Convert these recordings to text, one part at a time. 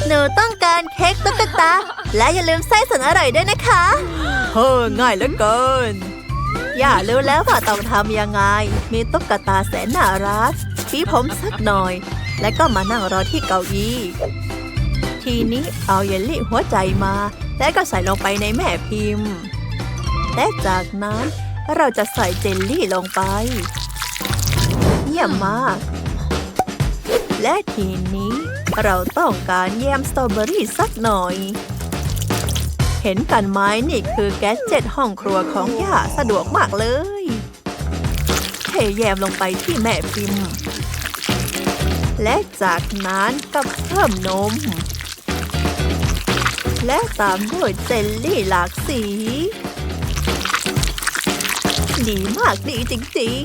หนูต้องการเค้กตุ๊กตาและอย่าลืมไส้สันอร่อยด้วยนะคะง่ายเหลือเกินอย่ารู้แล้วว่าต้องทำยังไงมีตุ๊กตาแสนน่ารักชี้ผมสักหน่อยและก็มานั่งรอที่เก้าอี้ทีนี้เอาเยลลี่หัวใจมาและก็ใส่ลงไปในแม่พิมพ์และจากนั้นเราจะใส่เจลลี่ลงไปเยี่ยมมากและทีนี้เราต้องการแยมสตรอเบอรี่สักหน่อยเห็นกันไหมนี่คือแกดเจ็ตห้องครัวของย่าสะดวกมากเลยเทแยมลงไปที่แม่พิมพ์และจากนั้นก็เพิ่มนมและตามด้วยเจลลี่หลากสีดีมากดีจริง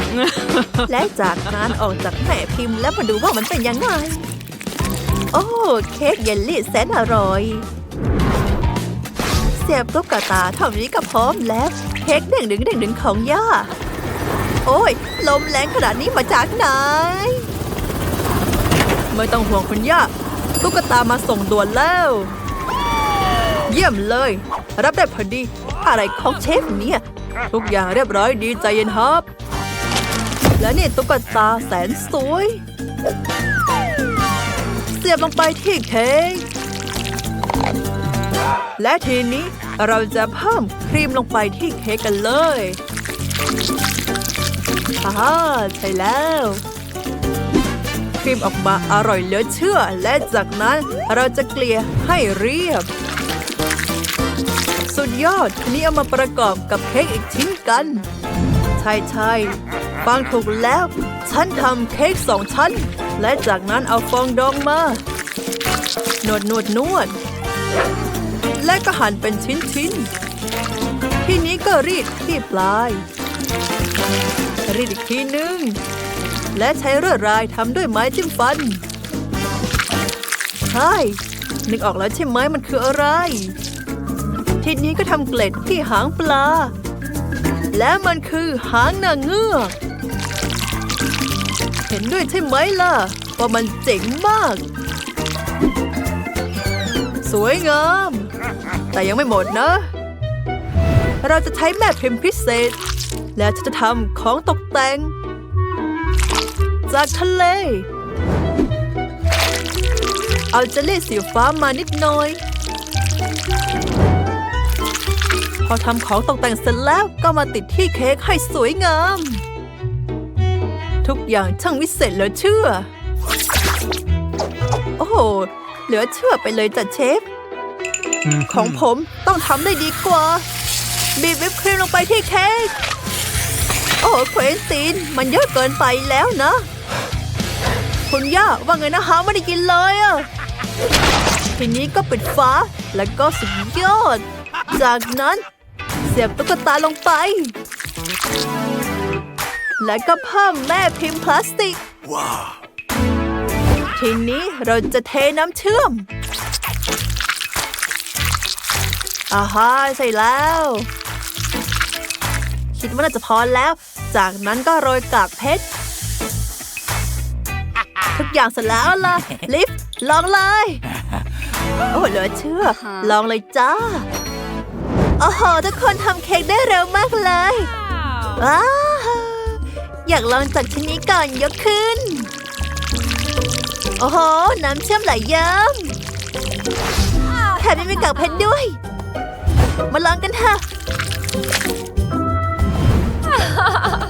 ๆ และจากนั้นออกจากแม่พิมพ์แล้วมาดูว่ามันเป็นยังไงโอ้เค้กเยลลี่แสนอร่อยเสียบตุ๊กตาเท่านี้ก็พร้อมแล้วเค้กเด้งๆของย่าโอ้ยลมแรงขนาดนี้มาจากไหนไม่ต้องห่วงคุณย่าตุ๊กตามาส่งด่วนแล้วเยี่ยมเลยรับได้พอดีอะไรของเชฟเนี่ยทุกอย่างเรียบร้อยดีใจเย็นครับและนี่ตุ๊กตาแสนสวยเสียบลงไปที่เค้กและทีนี้เราจะเพิ่มครีมลงไปที่เค้กกันเลยใช่แล้วครีมออกมาอร่อยเหลือเชื่อและจากนั้นเราจะเกลี่ยให้เรียบสุดยอดทีนี้เอามาประกอบกับเค้กอีกชิ้นกันใช่ฟังถูกแล้วฉันทำเค้ก2 ชั้นและจากนั้นเอาฟองดองมานวดและก็หั่นเป็นชิ้นทีนี้ก็รีดที่ปลายรีดอีกทีนึงและใช้ลวดลายทำด้วยไม้จิ้มฟันใช่นึกออกแล้วใช่ไหมมันคืออะไรทีนี้ก็ทำเกล็ดที่หางปลาและมันคือหางนางเงือกเห็นด้วยใช่ไหมล่ะว่ามันเจ๋งมากสวยงามแต่ยังไม่หมดนะเราจะใช้แม่พิมพ์พิเศษและจะทำของตกแต่งจากทะเลเอาเจลลี่สีฟ้ามานิดหน่อยพอทำของตกแต่งเสร็จแล้วก็มาติดที่เค้กให้สวยงามทุกอย่างช่างวิเศษเหลือเชื่อโอ้โหเหลือเชื่อไปเลยจ้ะเชฟของผมต้องทำได้ดีกว่าบีบวิปครีมลงไปที่เค้กโอ้เควินตินมันเยอะเกินไปแล้วนะคุณย่าว่าไงนะฮะไม่ได้กินเลยอ่ะทีนี้ก็ปิดฝาแล้วก็สุดยอดจากนั้นเสียบตุ๊กตาลงไปและก็เพิ่มแม่พิมพ์พลาสติกทีนี้เราจะเทน้ำเชื่อมใช่แล้วคิดว่าน่าจะพอแล้วจากนั้นก็โรยกากเพชรทุกอย่างเสร็จแล้วล่ะลิฟลองเลยโอ้เหลือเชื่อลองเลยจ้าโอ้โหทุกคนทำเค้กได้เร็วมากเลยว้าอยากลองจากชิ้นนี้ก่อนยกขึ้นโอ้โหน้ำเชื่อมไหลเยิ้มแถมยังมีกากเพชรด้วยมาลองกันเถอะ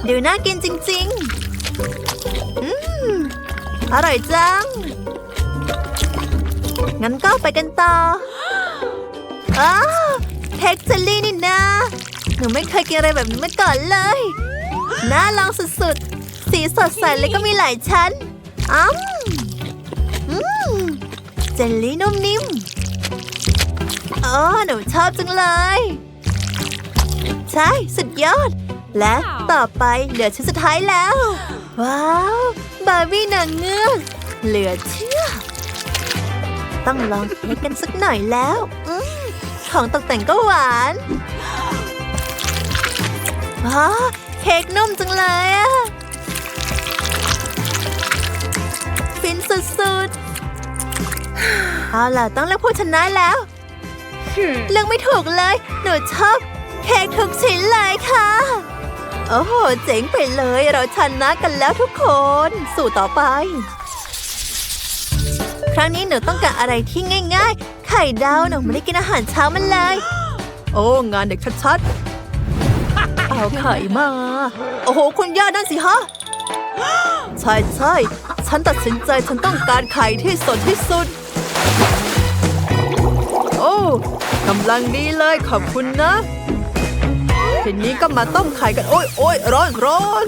ดูน่ากินจริงๆอร่อยจังงั้นก็ไปกันต่อเค้กเจลลี่นี่นะหนูไม่เคยกินอะไรแบบนี้มาก่อนเลยน่าลองสุดๆสีสดใสเลยก็มีหลายชั้นเจลลี่นุ่มนิ่มหนูชอบจังเลยใช่สุดยอดและต่อไปเหลือชิ้นสุดท้ายแล้วว้าวบาร์บี้นางเงือกเหลือเชื่อต้องลองเค้กกันสักหน่อยแล้วของตกแต่งก็หวานเค้กนุ่มจังเลยอะฟินสุดๆ เอาล่ะต้องเลือกผู้ชนะแล้วเลือกไม่ถูกเลยหนูชอบเค้กทุกชิ้นเลยค่ะโอ้โหเจ๋งไปเลยเราชนะกันแล้วทุกคนสู่ต่อไปครั้งนี้หนูต้องการอะไรที่ง่ายๆไข่ดาวหนูไม่ได้กินอาหารเช้ามันเลยโอ้งานเด็กชัดๆเอาไข่มาโอ้โหคุณย่านั่นสิฮะใช่ฉันตัดสินใจฉันต้องการไข่ที่สดที่สุดโอ้กำลังดีเลยขอบคุณนะทีนี้ก็มาต้มไข่กันโอ้ยร้อน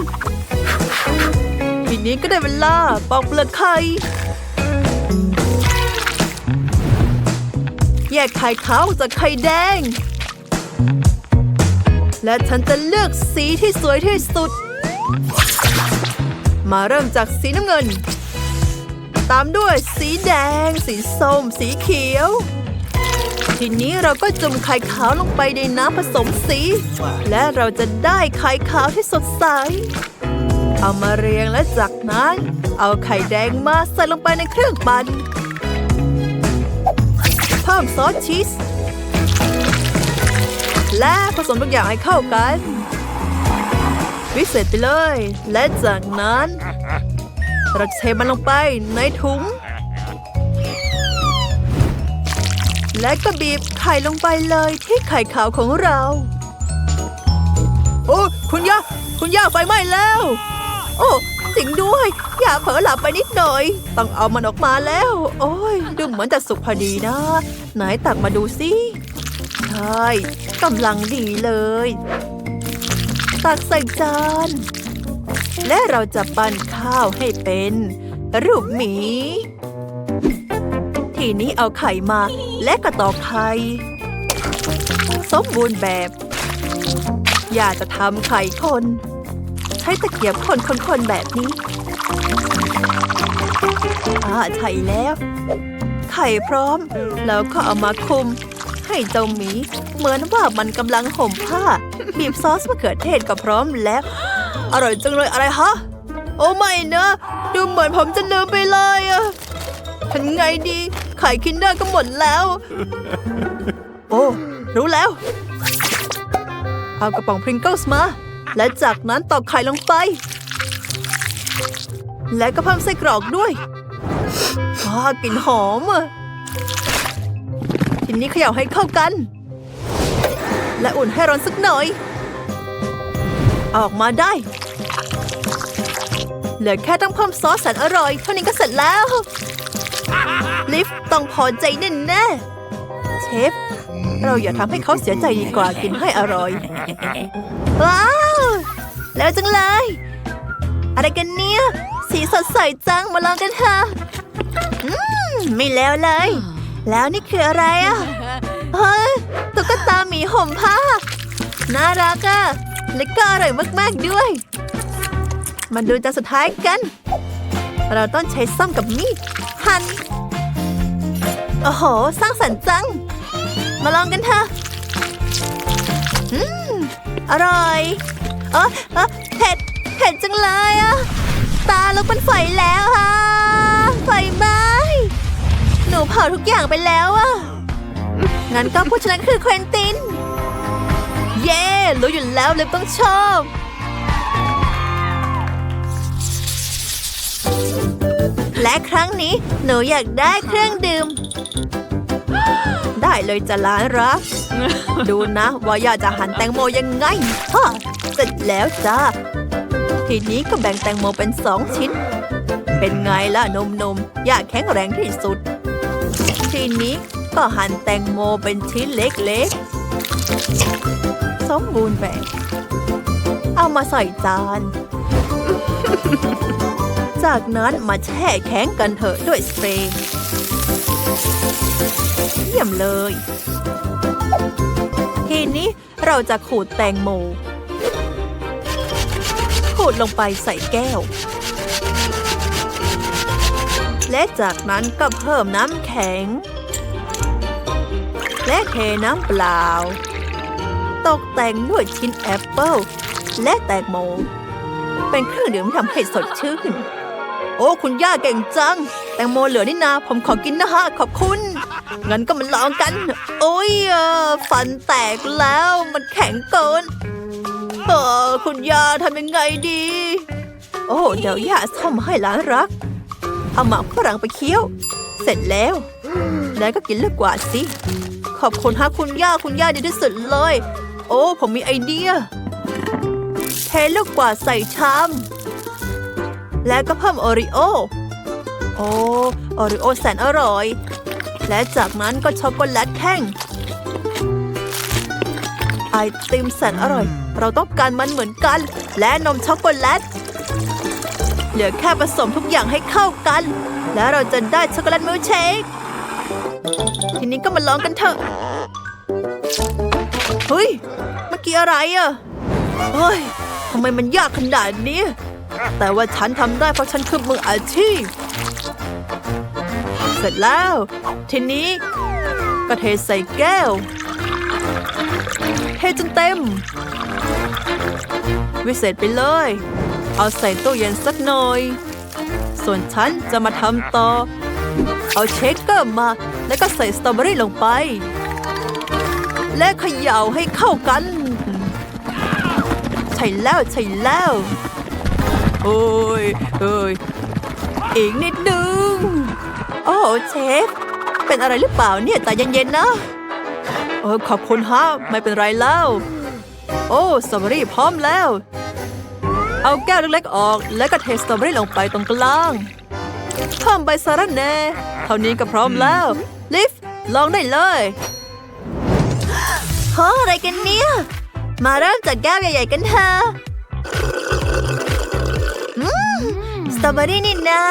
ทีนี้ก็ได้เวลาปอกเปลือกไข่แยกไข่ขาวจากไข่แดงและฉันจะเลือกสีที่สวยที่สุดมาเริ่มจากสีน้ำเงินตามด้วยสีแดงสีส้มสีเขียวทีนี้เราก็จุ่มไข่ขาวลงไปในน้ำผสมสีและเราจะได้ไข่ขาวที่สดใสเอามาเรียงและจากนั้นเอาไข่แดงมาใส่ลงไปในเครื่องปั่นเพิ่มซอสชีสและผสมทุกอย่างให้เข้ากันวิเศษไปเลยและจากนั้นเราจะเทมันลงไปในถุงและก็บีบไข่ลงไปเลยที่ไข่ขาวของเราโอ้คุณย่าไฟไหม้แล้วโอ้จริงด้วยอย่าเผลอหลับไปนิดหน่อยต้องเอามันออกมาแล้วโอ้ยดูเหมือนจะสุกพอดีนะไหนตักมาดูสิใช่กำลังดีเลยตักใส่จานและเราจะปั้นข้าวให้เป็นรูปหมีทีนี้เอาไข่มาและก็ตอกไข่สมบูรณ์แบบอย่าจะทำไข่คนใช้ตะเกียบคนแบบนี้ใช่แล้วไข่พร้อมแล้วก็เอามาคลุมให้เจ้าหมีเหมือนว่ามันกำลังห่มผ้าบีบซอสมะเขือเทศก็พร้อมแล้วอร่อยจังเลยอะไรฮะโอ้ไม่นะดูเหมือนผมจะลืมไปเลยอะทำไงดีไข่คินเดอร์ก็หมดแล้วโอ้รู้แล้วเอากระป๋องพริงเกิลส์มาและจากนั้นตอกไข่ลงไปและก็เพิ่มไส้กรอกด้วยกลิ่นหอมทีนี้เขย่าให้เข้ากันและอุ่นให้ร้อนสักหน่อยออกมาได้เหลือแค่ต้องเพิ่มซอสแสนอร่อยเท่านี้ก็เสร็จแล้วลิฟต้องพอใจแน่ๆเชฟเราอย่าทำให้เขาเสียใจดีกว่ากินให้อร่อยว้าวแล้วจังเลยอะไรกันเนี่ยสีสดใสจังมาลองกันเถอะไม่แล้วเลยแล้วนี่คืออะไรอ่ะเฮ้ยตุ๊กตาหมีห่มผ้าน่ารักอ่ะและก็อร่อยมากๆด้วยมาดูจานสุดท้ายกันเราต้องใช้ส้อมกับมีดหั่นโอ้โหสร้างสรรค์จังมาลองกันเถอะอร่อยเผ็ดจังเลยอ่ะตาลุกเป็นไฟแล้วค่ะไฟไหม้หนูเผาทุกอย่างไปแล้วอ่ะงั้นก็ผู้ชนะคือเควินตินเย้รู้อยู่แล้วเลยต้องชอบและครั้งนี้หนูอยากได้เครื่องดื่มได้เลยจ้ะหลานรักดูนะว่าย่าจะหั่นแตงโมยังไงเสร็จแล้วจ้าทีนี้ก็แบ่งแตงโมเป็น2 ชิ้นเป็นไงล่ะนมย่าแข็งแรงที่สุดทีนี้ก็หั่นแตงโมเป็นชิ้นเล็กๆสมบูรณ์แบบเอามาใส่จานจากนั้นมาแช่แข็งกันเถอะด้วยสเปรย์เยี่ยมเลยทีนี้เราจะขูดแตงโมขูดลงไปใส่แก้วและจากนั้นก็เพิ่มน้ำแข็งและเทน้ำเปล่าตกแต่งด้วยชิ้นแอปเปิ้ลและแตงโมเป็นเครื่องดื่มทำให้สดชื่นโ อ้คุณย่าเก่งจังแตงโมเหลือนี่นาผมขอกินนะฮะขอบคุณงั้นก็มาลองกันโอ้ยฟันแตกแล้วมันแข็งเกินคุณย่าทำยังไงดีโอ้เดี๋ยวย่าซ่อมให้หลานรักเอาหมากฝรั่งไปเคี้ยวเสร็จแล้วก็กินเลือกกว่าสิขอบคุณฮะคุณย่าดีที่สุดเลยโอ้ผมมีไอเดียเทลูกกวาดใส่ชามแล้วก็เพิ่มโอริโอโอริโอแสนอร่อยและจากนั้นก็ช็อกโกแลตแท่งไอติมแสนอร่อยเราต้องการมันเหมือนกันและนมช็อกโกแลตเหลือแค่ผสมทุกอย่างให้เข้ากันแล้วเราจะได้ช็อกโกแลตมิลค์เชคทีนี้ก็มาลองกันเถอะเฮ้ยเมื่อกี้อะไรอ่ะเฮ้ยทำไมมันยากขนาดนี้แต่ว่าฉันทำได้เพราะฉันคือมืออาชีพเสร็จแล้วทีนี้ก็เทใส่แก้วเทจนเต็มวิเศษไปเลยเอาใส่ตู้เย็นสักหน่อยส่วนฉันจะมาทำต่อเอาเชคเกอร์มาแล้วก็ใส่สตรอเบอรี่ลงไปและเขย่าให้เข้ากันใช่แล้วโอ้ยอีกนิดนึงโอ้เชฟเป็นอะไรหรือเปล่าเนี่ยใจเย็นๆนะขอบคุณฮะไม่เป็นไรแล้วโอ้สตรอเบอรี่พร้อมแล้วเอาแก้วเล็กๆออกแล้วก็เทสตรอเบอรี่ลงไปตรงกลางเพิ่มใบสะระแหน่เท่านี้ก็พร้อมแล้วลิฟลองได้เลยอะไรกันเนี่ยมาเริ่มจากแก้วใหญ่ๆกันเถอะสตรอเบอรี่นี่นะ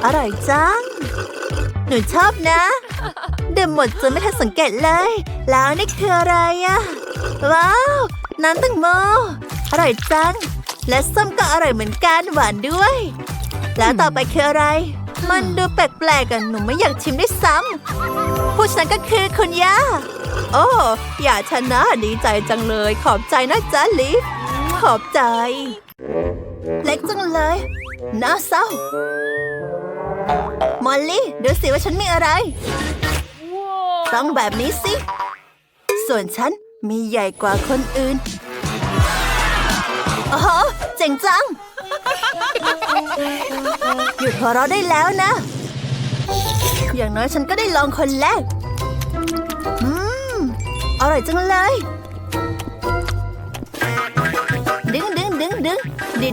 อร่อยจังหนูชอบนะดื่มหมดจนไม่ทันสังเกตเลยแล้วนี่คืออะไรอะว้าวน้ำแตงโมอร่อยจังและส้มก็อร่อยเหมือนกันหวานด้วยแล้วต่อไปคืออะไรมันดูแปลกๆกันหนูไม่อยากชิมด้วยซ้ำผู้ชนะก็คือคุณย่าโอ้อย่าชนะดีใจจังเลยขอบใจนะจ๊ะลิฟขอบใจเล็กจังเลยน่าเศร้ามอลลี่ดูสิว่าฉันมีอะไรต้องแบบนี้สิส่วนฉันมีใหญ่กว่าคนอื่นโอ้โหเจ๋งจังหยุดหัวเราะได้แล้วนะอย่างน้อยฉันก็ได้ลองคนแรกอร่อยจังเลยดึง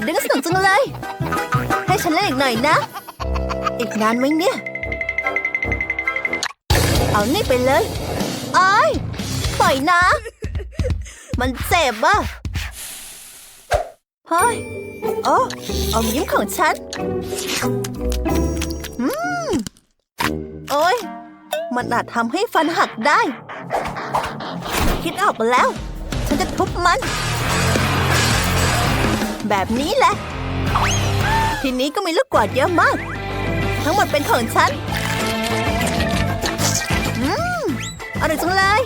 ดึงสนุกจังเลยให้ฉันเล่นอีกหน่อยนะอีกนานไหมเนี่ยเอานี่ไปเลยอ้ายปล่อยนะมันเจ็บอ่ะเฮ้ยโอ้อมยิ้มของฉันโอ้ยมันอาจทำให้ฟันหักได้คิดออกแล้วฉันจะทุบมันแบบนี้แหละทีนี้ก็มีลูกกวาดเยอะมากทั้งหมดเป็นของฉันอร่อยจังเลย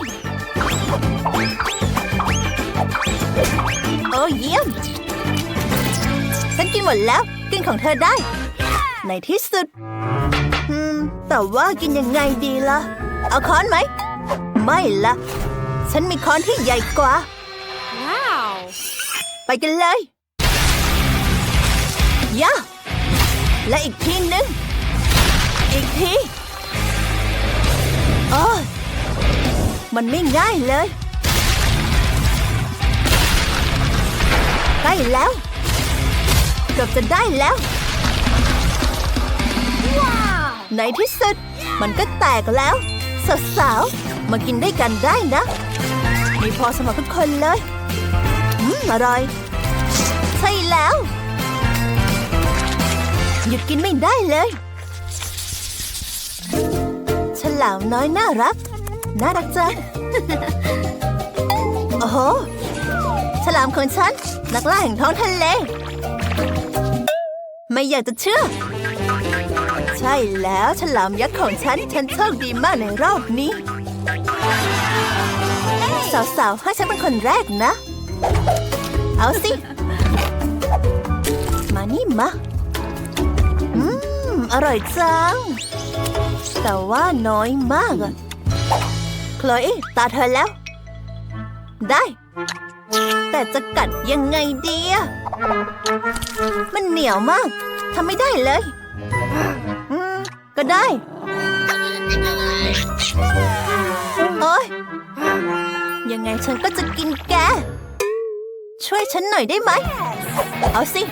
โอ้เยี่ยมฉันกินหมดแล้วกินของเธอได้ในที่สุดแต่ว่ากินยังไงดีล่ะเอาค้อนไหมไม่ละฉันมีค้อนที่ใหญ่กว่าว้าวไปกันเลยย่าและอีกทีนึงอีกทีมันไม่ง่ายเลยใกล้แล้วเกือบจะได้แล้วว้าวในที่สุดมันก็แตกแล้วสาวๆมากินด้วยกันได้นะมีพอสำหรับทุกคนเลยอร่อยใช่แล้วหยุดกินไม่ได้เลยฉลามน้อยน่ารักจัง โอ้โหฉลามของฉันนักล่าแห่งท้องทะเลไม่อยากจะเชื่อใช่แล้วฉลามยักษ์ของฉันโชคดีมากในรอบนี้สาวๆให้ฉันเป็นคนแรกนะเอาสิมานี่มา อร่อยจังแต่ว่าน้อยมากอะโคลอี้ตาเธอแล้วได้แต่จะกัดยังไงดีอะมันเหนียวมากทำไม่ได้เลยก็ได้โอ๊ยยังไงฉันก็จะกินแกช่วยฉันหน่อยได้ไหมเอาสิ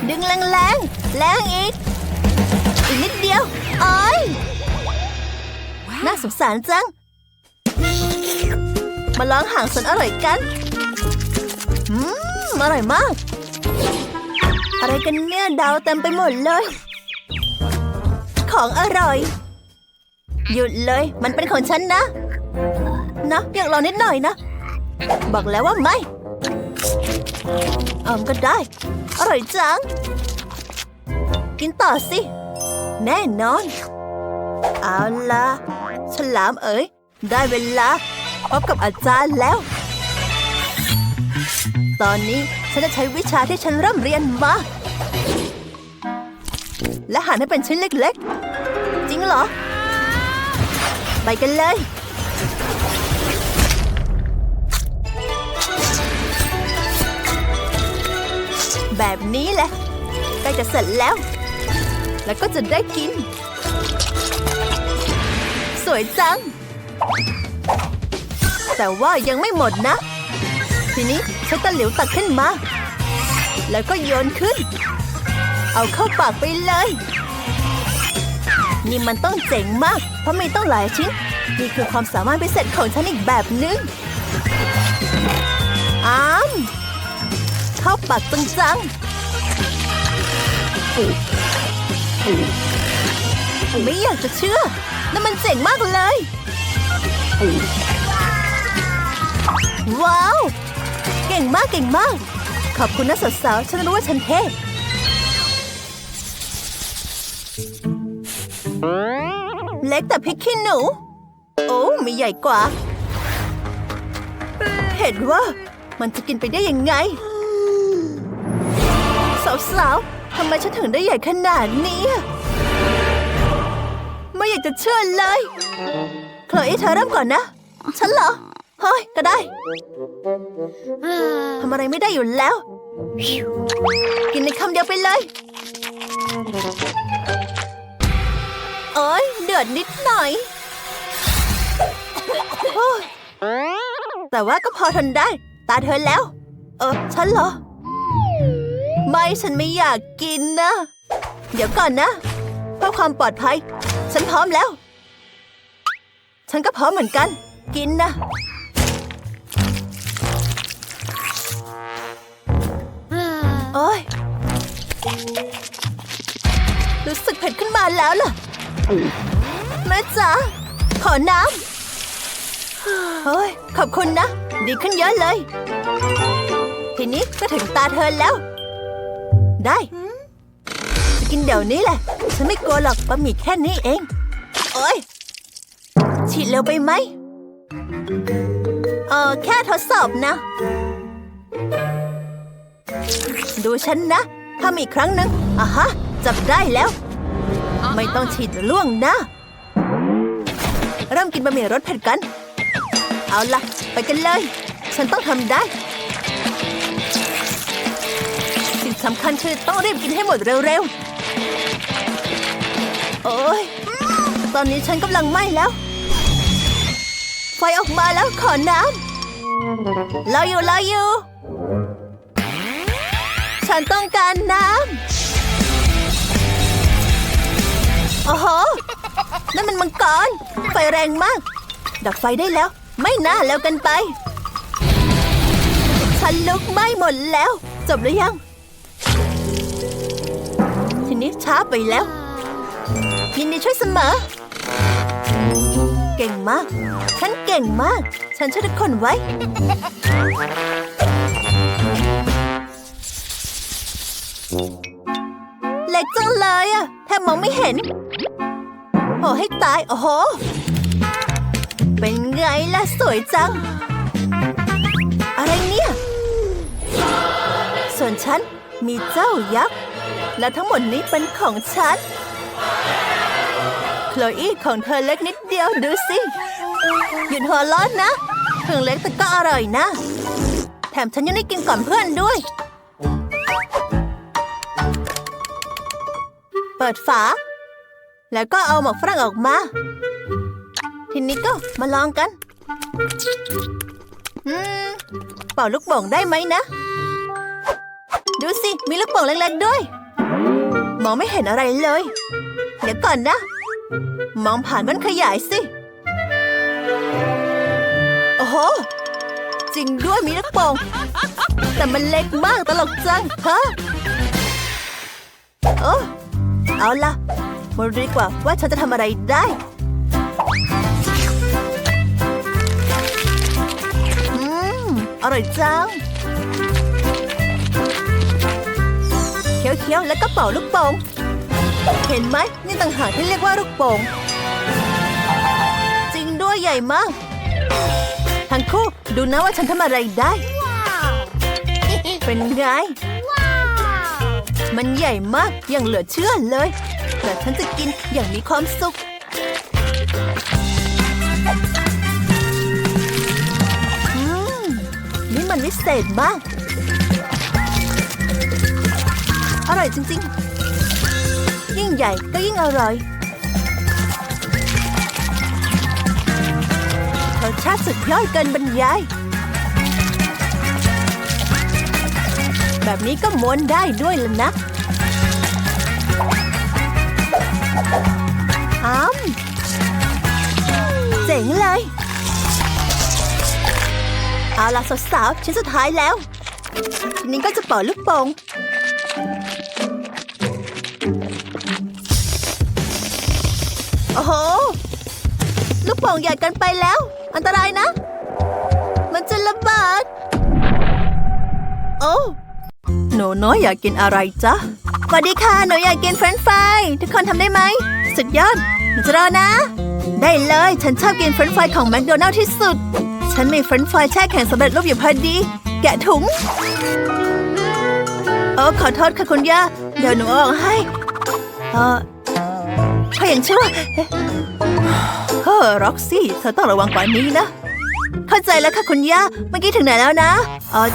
ดึงแรงๆแรงอีกนิดเดียวโอ๊ยน่าสงสารจังมาลองหางสันอร่อยกันอร่อยมากอะไรกันเนี่ยดาวเต็มไปหมดเลยของอร่อยหยุดเลยมันเป็นของฉันนะอยากลองนิดหน่อยนะบอกแล้วว่าไม่ก็ได้อร่อยจังกินต่อสิแน่นอนเอาล่ะฉลามเอ๋ยได้เวลาพบกับอาจารย์แล้วตอนนี้ฉันจะใช้วิชาที่ฉันเริ่มเรียนมาและหั่นให้เป็นชิ้นเล็กๆจริงเหรอไปกันเลยแบบนี้แหละใกล้จะเสร็จแล้วแล้วก็จะได้กินสวยจังแต่ว่ายังไม่หมดนะทีนี้ใช้ตะหลิวตักขึ้นมาแล้วก็โยนขึ้นเอาเข้าปากไปเลยนี่มันต้องเจ๋งมากเพราะมีต้องหลายชิ้นนี่คือความสามารถพิเศษของฉันอีกแบบนึงเข้าปากจังๆไม่อยากจะเชื่อนั่นมันเจ๋งมากเลยว้าวเก่งมากขอบคุณนะสาวๆฉันรู้ว่าฉันเท่เล็กแต่พริกขี้หนูโอ้มีใหญ่กว่าเห็นว่ามันจะกินไปได้ยังไงสาวๆทำไมฉันถึงได้ใหญ่ขนาดนี้ไม่อยากจะเชื่อเลยโคลอี้เธอเริ่มก่อนนะฉันเหรอเฮ้ยก็ได้ทำอะไรไม่ได้อยู่แล้วกินในคำเดียวไปเลยโอ๊ยเดือดนิดหน่อยแต่ว่าก็พอทนได้ตาเธอแล้วฉันเหรอไม่ฉันไม่อยากกินนะเดี๋ยวก่อนนะเพื่อความปลอดภัยฉันพร้อมแล้วฉันก็พร้อมเหมือนกันกินนะโอ๊ยรู้สึกเผ็ดขึ้นมาแล้วล่ะแม่จ๋าขอน้ำเฮ้ยขอบคุณนะดีขึ้นเยอะเลยทีนี้ก็ถึงตาเธอแล้วได้จะกินเดี๋ยวนี้แหละฉันไม่กลัวหรอกบะหมี่แค่นี้เองโอ๊ยฉีดเร็วไปไหมแค่ทดสอบนะดูฉันนะทำอีกครั้งหนึ่งฮะจับได้แล้วไม่ต้องฉีดล่วงนะเริ่มกินบะหมี่รสเผ็ดกันเอาล่ะไปกันเลยฉันต้องทำได้สิ่งสำคัญคือต้องรีบกินให้หมดเร็วๆโอ๊ยตอนนี้ฉันกำลังไหม้แล้วไฟออกมาแล้วขอน้ำรออยู่ฉันต้องการน้ำโอ้โหนั่นมันมังกรไฟแรงมากดับไฟได้แล้วไม่น่าแล้วกันไปฉันลุกไหม้หมดแล้วจบหรือยังทีนี้ช้าไปแล้วยินดีช่วยเสมอเก่งมากฉันเก่งมากฉันช่วยทุกคนไว้เล็กจังเลยแทบมองไม่เห็นโอ้ให้ตายโอ้โหเป็นไงล่ะสวยจังอะไรเนี่ยส่วนฉันมีเจ้ายักษ์ และทั้งหมดนี้เป็นของฉันโคลอี้ของเธอเล็กนิดเดียวดูสิหยุดหัวร้อนนะถึงเล็กแต่ก็อร่อยนะแถมฉันยังได้กินก่อนเพื่อนด้วยเปิดฝาแล้วก็เอาหมกฝรั่งออกมาทีนี้ก็มาลองกันเป่าลูกโป่งได้ไหมนะดูสิมีลูกโป่งเล็กๆด้วยมองไม่เห็นอะไรเลยเดี๋ยวก่อนนะมองผ่านมันขยายสิโอ้โหจริงด้วยมีลูกโป่งแต่มันเล็กมากตลกจังฮะเอาล่ะมาดูดีกว่าว่าฉันจะทำอะไรได้อร่อยจังเคี้ยวๆแล้วก็เป่าลูกโป่งเห็นไหมนี่ต่างหากที่เรียกว่าลูกโป่งจริงด้วยใหญ่มากทั้งคู่ดูนะว่าฉันทำอะไรได้เป็นไงมันใหญ่มากอย่างเหลือเชื่อเลยแต่ฉันจะกินอย่างมีความสุขนี่มันวิเศษมากอร่อยจริงๆยิ่งใหญ่ก็ยิ่งอร่อยรสชาติสุดยอดเกินบรรยายแบบนี้ก็ม้วนได้ด้วยล่ะนะเจ๋งเลยเอาล่ะสาวๆชิ้นสุดท้ายแล้วทีนี้ก็จะเป่าลูกโป่งโอ้โหลูกโป่งใหญ่เกินไปแล้วอันตรายนะมันจะระเบิดโอ้หนูน้อยอยากกินอะไรจ๊ะสวัสดีค่ะหนูอยากกินเฟรนช์ฟรายทุกคนทำได้ไหมสุดยอดหนูจะรอนะได้เลยฉันชอบกินเฟรนช์ฟรายของแมคโดนัลด์ที่สุดฉันมีเฟรนช์ฟรายแช่แข็งสำเร็จรูปอยู่พอดีแกะถุงขอโทษค่ะคุณย่าเดี๋ยวหนูเอาออกให้ขออย่างชั่วร็อกซี่เธอต้องระวังกว่านี้นะเข้าใจแล้วค่ะคุณย่าเมื่อกี้ถึงไหนแล้วนะ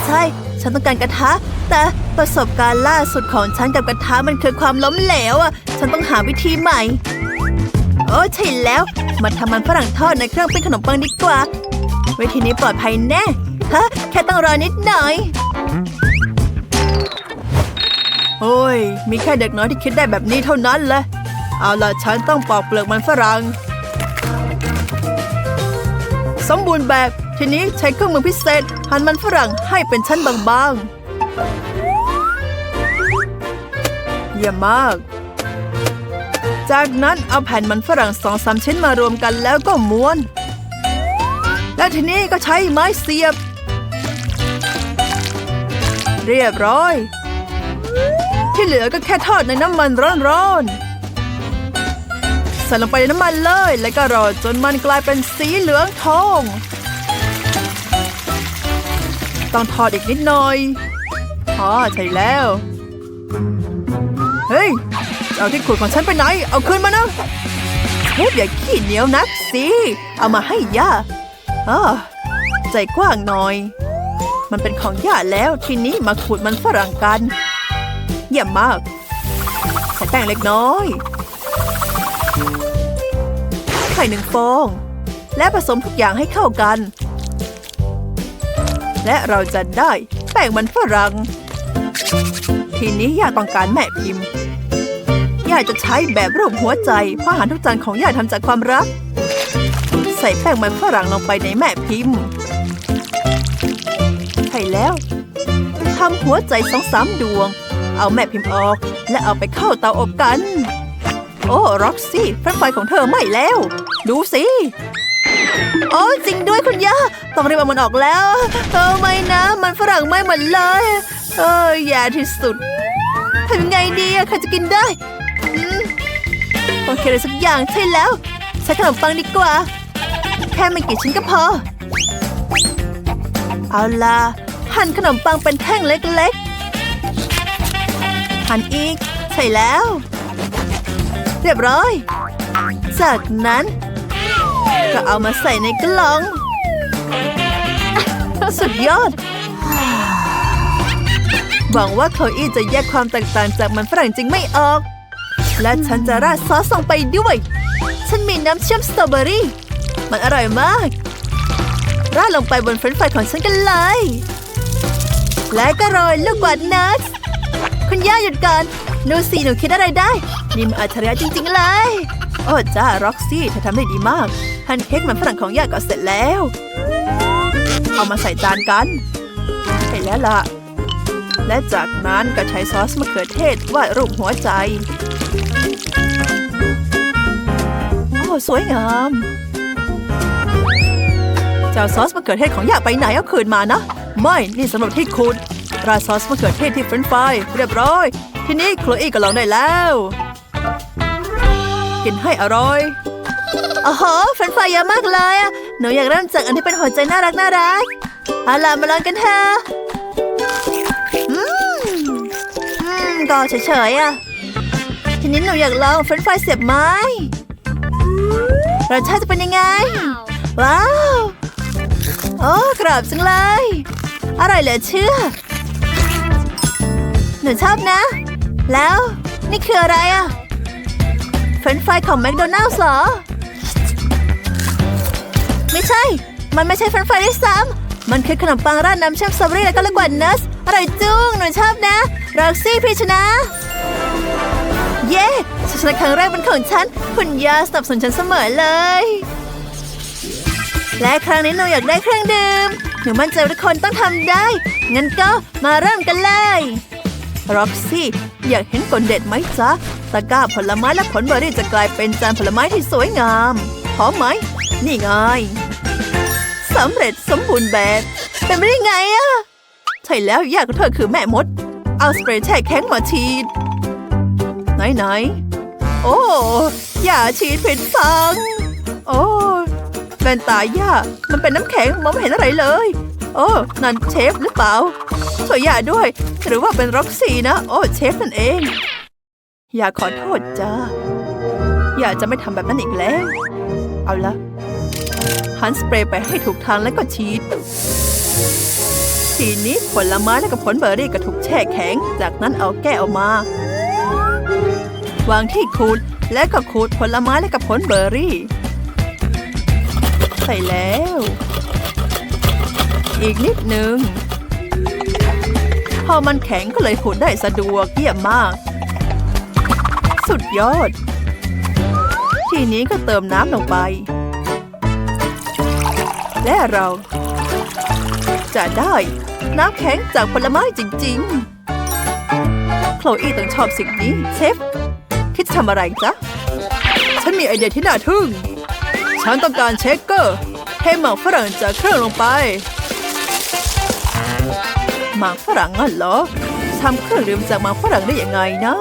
ใช่ฉันต้องการกระทะแต่ประสบการณ์ล่าสุดของฉันกับกระทะมันคือความล้มเหลวฉันต้องหาวิธีใหม่ใช่แล้วมาทำมันฝรั่งทอดในเครื่องปิ้งขนมปังดีกว่าวิธีนี้ปลอดภัยแน่แค่ต้องรอนิดหน่อยโอ้ยมีแค่เด็กน้อยที่คิดได้แบบนี้เท่านั้นเลยเอาล่ะฉันต้องปอกเปลือกมันฝรั่งสมบูรณ์แบบทีนี้ใช้เครื่องมือพิเศษหั่นมันฝรั่งให้เป็นชั้นบางๆเยี่ยมมากจากนั้นเอาแผ่นมันฝรั่ง 2-3 ชิ้นมารวมกันแล้วก็ม้วนและทีนี้ก็ใช้ไม้เสียบเรียบร้อยที่เหลือก็แค่ทอดในน้ำมันร้อนๆใส่ลงไปในน้ำมันเลยแล้วก็รอจนมันกลายเป็นสีเหลืองทองต้องทอดอีกนิดหน่อยใช่แล้วเฮ้ยเอาที่ขูดของฉันไปไหนเอาคืนมานะเชฟอย่าขี้เหนียวนักสิเอามาให้ย่าใจกว้างหน่อยมันเป็นของย่าแล้วทีนี้มาขูดมันฝรั่งกันเยี่ยมมากใส่แป้งเล็กน้อยไข่1 ฟองและผสมทุกอย่างให้เข้ากันและเราจะได้แป้งมันฝรั่งทีนี้ย่าต้องการแม่พิมพ์ย่าจะใช้แบบรูปหัวใจเพราะอาหารทุกจานของย่าทำจากความรักใส่แป้งมันฝรั่งลงไปในแม่พิมพ์ใช่แล้วทำหัวใจ 2-3 ดวงเอาแม่พิมพ์ออกและเอาไปเข้าเตาอบกันร็อกซี่เฟรนช์ฟรายของเธอไหม้แล้วดูสิจริงด้วยคุณย่าต้องรีบเอามันออกแล้วไม่นะมันฝรั่งไหม้หมดเลยแย่ที่สุดทำยังไงดีใครจะกินได้ต้องคิดอะไรสักอย่างใช่แล้วใช้ขนมปังดีกว่าแค่ไม่กี่ชิ้นก็พอเอาล่ะหั่นขนมปังเป็นแท่งเล็กๆหั่นอีก ช่แล้ว เรียบร้อย จากนั้นก็เอามาใส่ในกล่อง สุดยอด หวังว่าโคอี้จะแยกความแตกต่างจากมันฝรั่งจริงไม่ออก และฉันจะราดซอสลงไปด้วย ฉันมีน้ำเชื่อมสตรอเบอรี่ มันอร่อยมาก ราดลงไปบนเฟรนช์ฟรายของฉันกันเลย และก็โรยลูกบาศก์นัทคุณย่าหยุดก่อนดูสิหนูคิดอะไรได้นี่มันอัจฉริยะจริงๆเลยโอ้จ้าร็อกซี่เธอทำได้ดีมากแพนเค้กมันฝรั่งของย่าก็เสร็จแล้วเอามาใส่จานกันใช่แล้วล่ะและจากนั้นก็ใช้ซอสมะเขือเทศวาดรูปหัวใจโอ้สวยงามเจ้าซอสมะเขือเทศของย่าไปไหนเอาคืนมานะไม่นี่สำหรับที่คุณราดซอสมะเขือเทศที่เฟรนช์ฟรายเรียบร้อยทีนี้โคลอี้ก็ลองได้แล้วกินให้อร่อยโอ้โหเฟรนช์ฟรายเยอะมากเลยอะหนูอยากเริ่มจากอันที่เป็นหัวใจน่ารักเอาล่ะมาลองกันเถอะก็เฉยๆอะทีนี้หนูอยากลองเฟรนช์ฟรายเสียบไม้รสชาติจะเป็นยังไงว้าวโอ้กรอบจังเลยอร่อยเหลือเชื่อหนูชอบนะแล้วนี่คืออะไรอะเฟรนช์ฟรายของแมคโดนัลด์เหรอไม่ใช่มันไม่ใช่เฟรนช์ฟรายด้วยซ้ำมันคือขนมปังราดน้ำเชื่อมสตรอเบอรี่แล้วก็ลูกบาศก์นัทอร่อยจุ้งหนูชอบนะร็อกซี่พี่ชนะเย้ชัยชนะครั้งแรกเป็นของฉันคุณย่าสนับสนุนฉันเสมอเลยและครั้งนี้หนูอยากได้เครื่องดื่มหนูมั่นใจว่าทุกคนต้องทำได้งั้นก็มาเริ่มกันเลยร็อกซี่อยากเห็นกลเด็ดไหมจ๊ะตะกร้าผลไม้และผลเบอร์รี่จะกลายเป็นจานผลไม้ที่สวยงามพร้อมไหมนี่ไงสำเร็จสมบูรณ์แบบเป็นไปได้ไงอะใช่แล้วย่าของเธอคือแม่มดเอาสเปรย์แช่แข็งมาฉีดไหนโอ้ย่าฉีดผิดฝั่งโอ้แว่นตาย่ามันเป็นน้ำแข็งมองไม่เห็นอะไรเลยโอ้นั่นเชฟหรือเปล่าช่วยย่าด้วยหรือว่าเป็นร็อกซี่นะโอ้เชฟนั่นเองย่าขอโทษจ้าย่าจะไม่ทำแบบนั้นอีกแล้วเอาละหันสเปรย์ไปให้ถูกทางแล้วก็ฉีดทีนี้ผลไม้และกับผลเบอร์รี่ก็ถูกแช่แข็งจากนั้นเอาแก้วออกมาวางที่ขูดและก็ขูดผลไม้และกับผลเบอร์รี่ใส่แล้วอีกนิดนึงพอมันแข็งก็เลยขูดได้สะดวกเยี่ยมมากสุดยอดทีนี้ก็เติมน้ำลงไปและเราจะได้น้ำแข็งจากผลไม้จริงๆโคลอี้ต้องชอบสิ่งนี้เชฟคิดทำอะไรจ๊ะฉันมีไอเดียที่น่าทึ่งฉันต้องการเชคเกอร์ให้หมากฝรั่งจากเครื่องลงไปหมากฝรั่งงั้นเหรอทำเครื่องดื่มจากหมากฝรั่งได้ยังไงนะ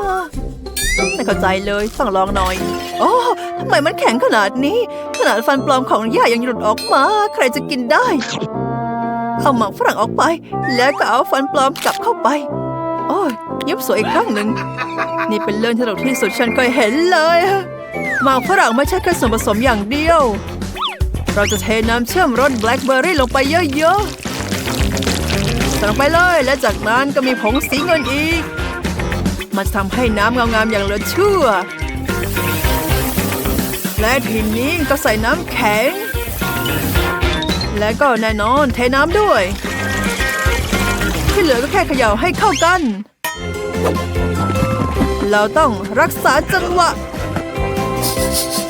ไม่เข้าใจเลยต้องลองหน่อยโอ้ทำไมมันแข็งขนาดนี้ขนาดฟันปลอมของย่ายังหลุดออกมาใครจะกินได้เอาหมากฝรั่งออกไปแล้วก็เอาฟันปลอมกลับเข้าไปโอ้ยยุบสวยอีกครั้งหนึ่งนี่เป็นเรื่องที่ตลกที่สุดฉันเคยเห็นเลยหมากฝรั่งไม่ใช่แค่ส่วนผสมอย่างเดียวเราจะเทน้ำเชื่อมรสแบล็คเบอร์รี่ลงไปเยอะๆใส่ลงไปเลยและจากนั้นก็มีผงสีเงินอีกมันจะทำให้น้ำงามๆอย่างเหลือเชื่อและทีนี้ก็ใส่น้ำแข็งและก็แน่นอนเทน้ำด้วยที่เหลือก็แค่เขย่าให้เข้ากันเราต้องรักษาจังหวะ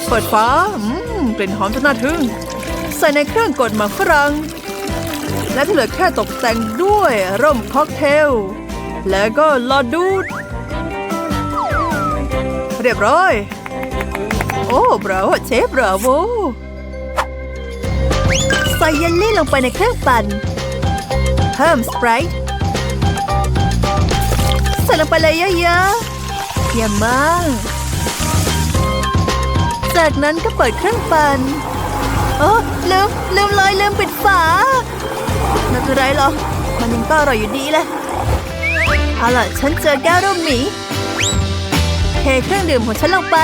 เปิดฝากลิ่นหอมจนน่าทึ่งใส่ในเครื่องกดหมากฝรั่งและที่เหลือแค่ตกแต่งด้วยร่มค็อกเทลแล้วก็หลอดดูดเรียบร้อยโอ้บราโวเชฟบราโวใส่เยลลี่ลงไปในเครื่องปั่นเพิ่มสไปร์ใส่ลงไปเลยเยอะๆเยี่ยมมากจากนั้นก็เปิดเครื่องปั่นโอ้ลืมปิดฝาไม่เป็นไรหรอกมันยังก็อร่อยอยู่ดีแหละเอาล่ะฉันเจอแก้วรูปหมี เทเครื่องดื่มของฉันลงไป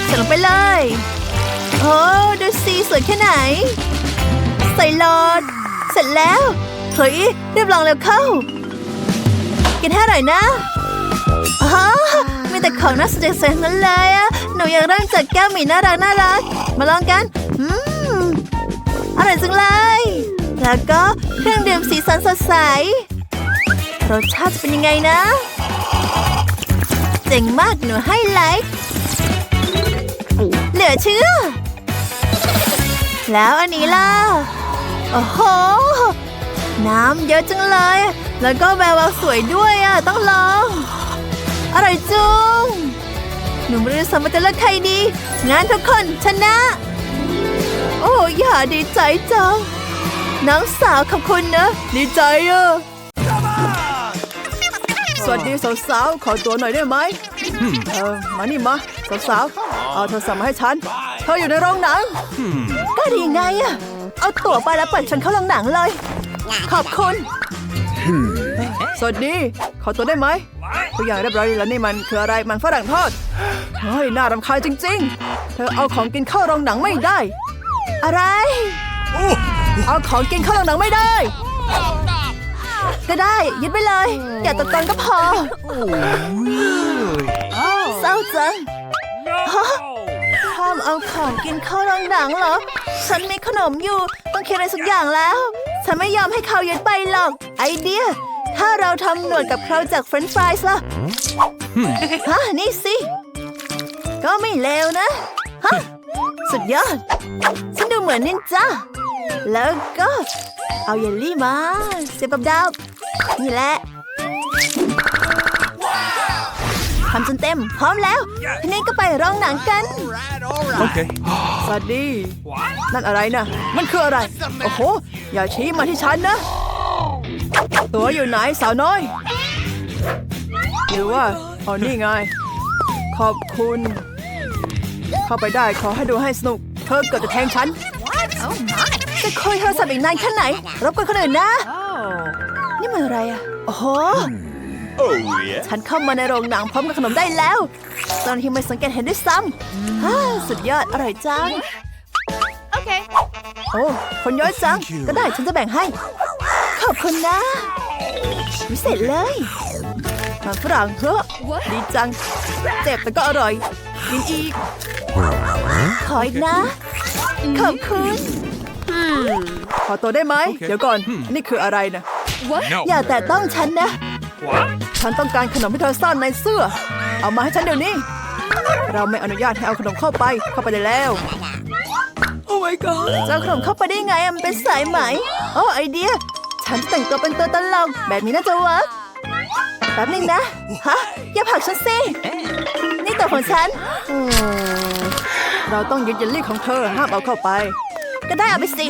ใส่ลงไปเลยโอ้ดูสิสวยแค่ไหนใส่หลอดเสร็จแล้วเฮ้ยรีบลองเร็วเข้ากินให้อร่อยนะอ๋อมีแต่ของน่าสนใจทั้งนั้นเลยอะหนูอยากเริ่มจากแก้วหมี่น่ารักมาลองกันอร่อยจังเลยแล้วก็เครื่องดื่มสีสันสดใสรสชาติจะเป็นยังไงนะเจ๋งมากหนูให้ไลค์เหลือเชื่อแล้วอันนี้ล่ะโอ้โหน้ำเยอะจังเลยแล้วก็แววสวยด้วยอะต้องลองอร่อยจุงหนูไม่รู้สามารถจะเลือกใครดีงั้นทุกคนชนะโอ้อย่าดีใจจังน้องสาวขอบคุณนะดีใจอะสวัสดีสาวๆขอตัวหน่อยได้ไหมมานี่มาสาวๆเอาโทรศัพท์มาให้ฉันเธออยู่ในโรงหนังก็ดีไงอะเอาตั๋วไปแล้วเปิดฉันเข้าโรงหนังเลยขอบคุณสวัสดีขอตัวได้ไหมทุกอย่างเรียบร้อยแล้วนี่มันคืออะไรมันฝรั่งทอดเฮ้ยน่ารำคาญจริงๆเธอเอาของกินเข้าโรงหนังไม่ได้อะไรเอาของกินเข้าโรงหนังไม่ได้ก็ได้ยึดไปเลยอย่าตะโกนก็พอเศร้าจังห้ามเอาของกินเข้าโรงหนังเหรอฉันมีขนมอยู่ต้องคิดอะไรสักอย่างแล้วฉันไม่ยอมให้เขายึดไปหรอกไอเดียถ้าเราทำหนวดกับเขาจากเฟรนช์ฟรายส์ล่ะนี่สิก็ไม่เลวนะสุดยอดฉันดูเหมือนนินจาแล้วก็เอาเยลลี่มาเสียบกับดาวนี่แหละทำจนเต็มพร้อมแล้วทีนี้ก็ไปโรงหนังกันโอเคสวัสดีนั่นอะไรนะมันคืออะไรโอ้โหอย่าชี้มาที่ฉันนะตัวอยู่ไหนสาวน้อยหรือว่าอ๋อนี่ไงขอบคุณเข้าไปได้ขอให้ดูให้สนุกเธอเกิดจะแทงฉันจะคุยโทรศัพท์อีกนานแค่ไหนรบกวนคนอื่นนะนี่มันอะไรอ่ะโอ้โหฉันเข้ามาในโรงหนังพร้อมกับขนมได้แล้วตอนที่ไม่สังเกตเห็นด้วยซ้ำสุดยอดอร่อยจังโอเคโอ้คนเยอะจังก็ได้ฉันจะแบ่งให้ขอบคุณนะพิเศษเลยมันฝรั่งเหรอดีจังเจ็บแต่ก็อร่อยกินอีกขออีกนะขอบคุณขอตัวได้ไหมเดี๋ยวก่อนนี่คืออะไรนะอย่าแต่ต้องฉันนะฉันต้องการขนมที่เธอซ่อนในเสื้อเอามาให้ฉันเดี๋ยวนี้เราไม่อนุญาตให้เอาขนมเข้าไปได้แล้วโอ้ my god จะเอาขนมเข้าไปได้ไงมันเป็นสายไหมโอ้ไอเดียฉันจะแต่งตัวเป็นตัวตลกแบบนี้น่าจะเวิร์กแป๊บนึงนะอย่าผลักฉันสินี่ตัวของฉันเราต้องยึดเยลลี่ของเธอห้ามเอาเข้าไปก็ได้เอาไปสิ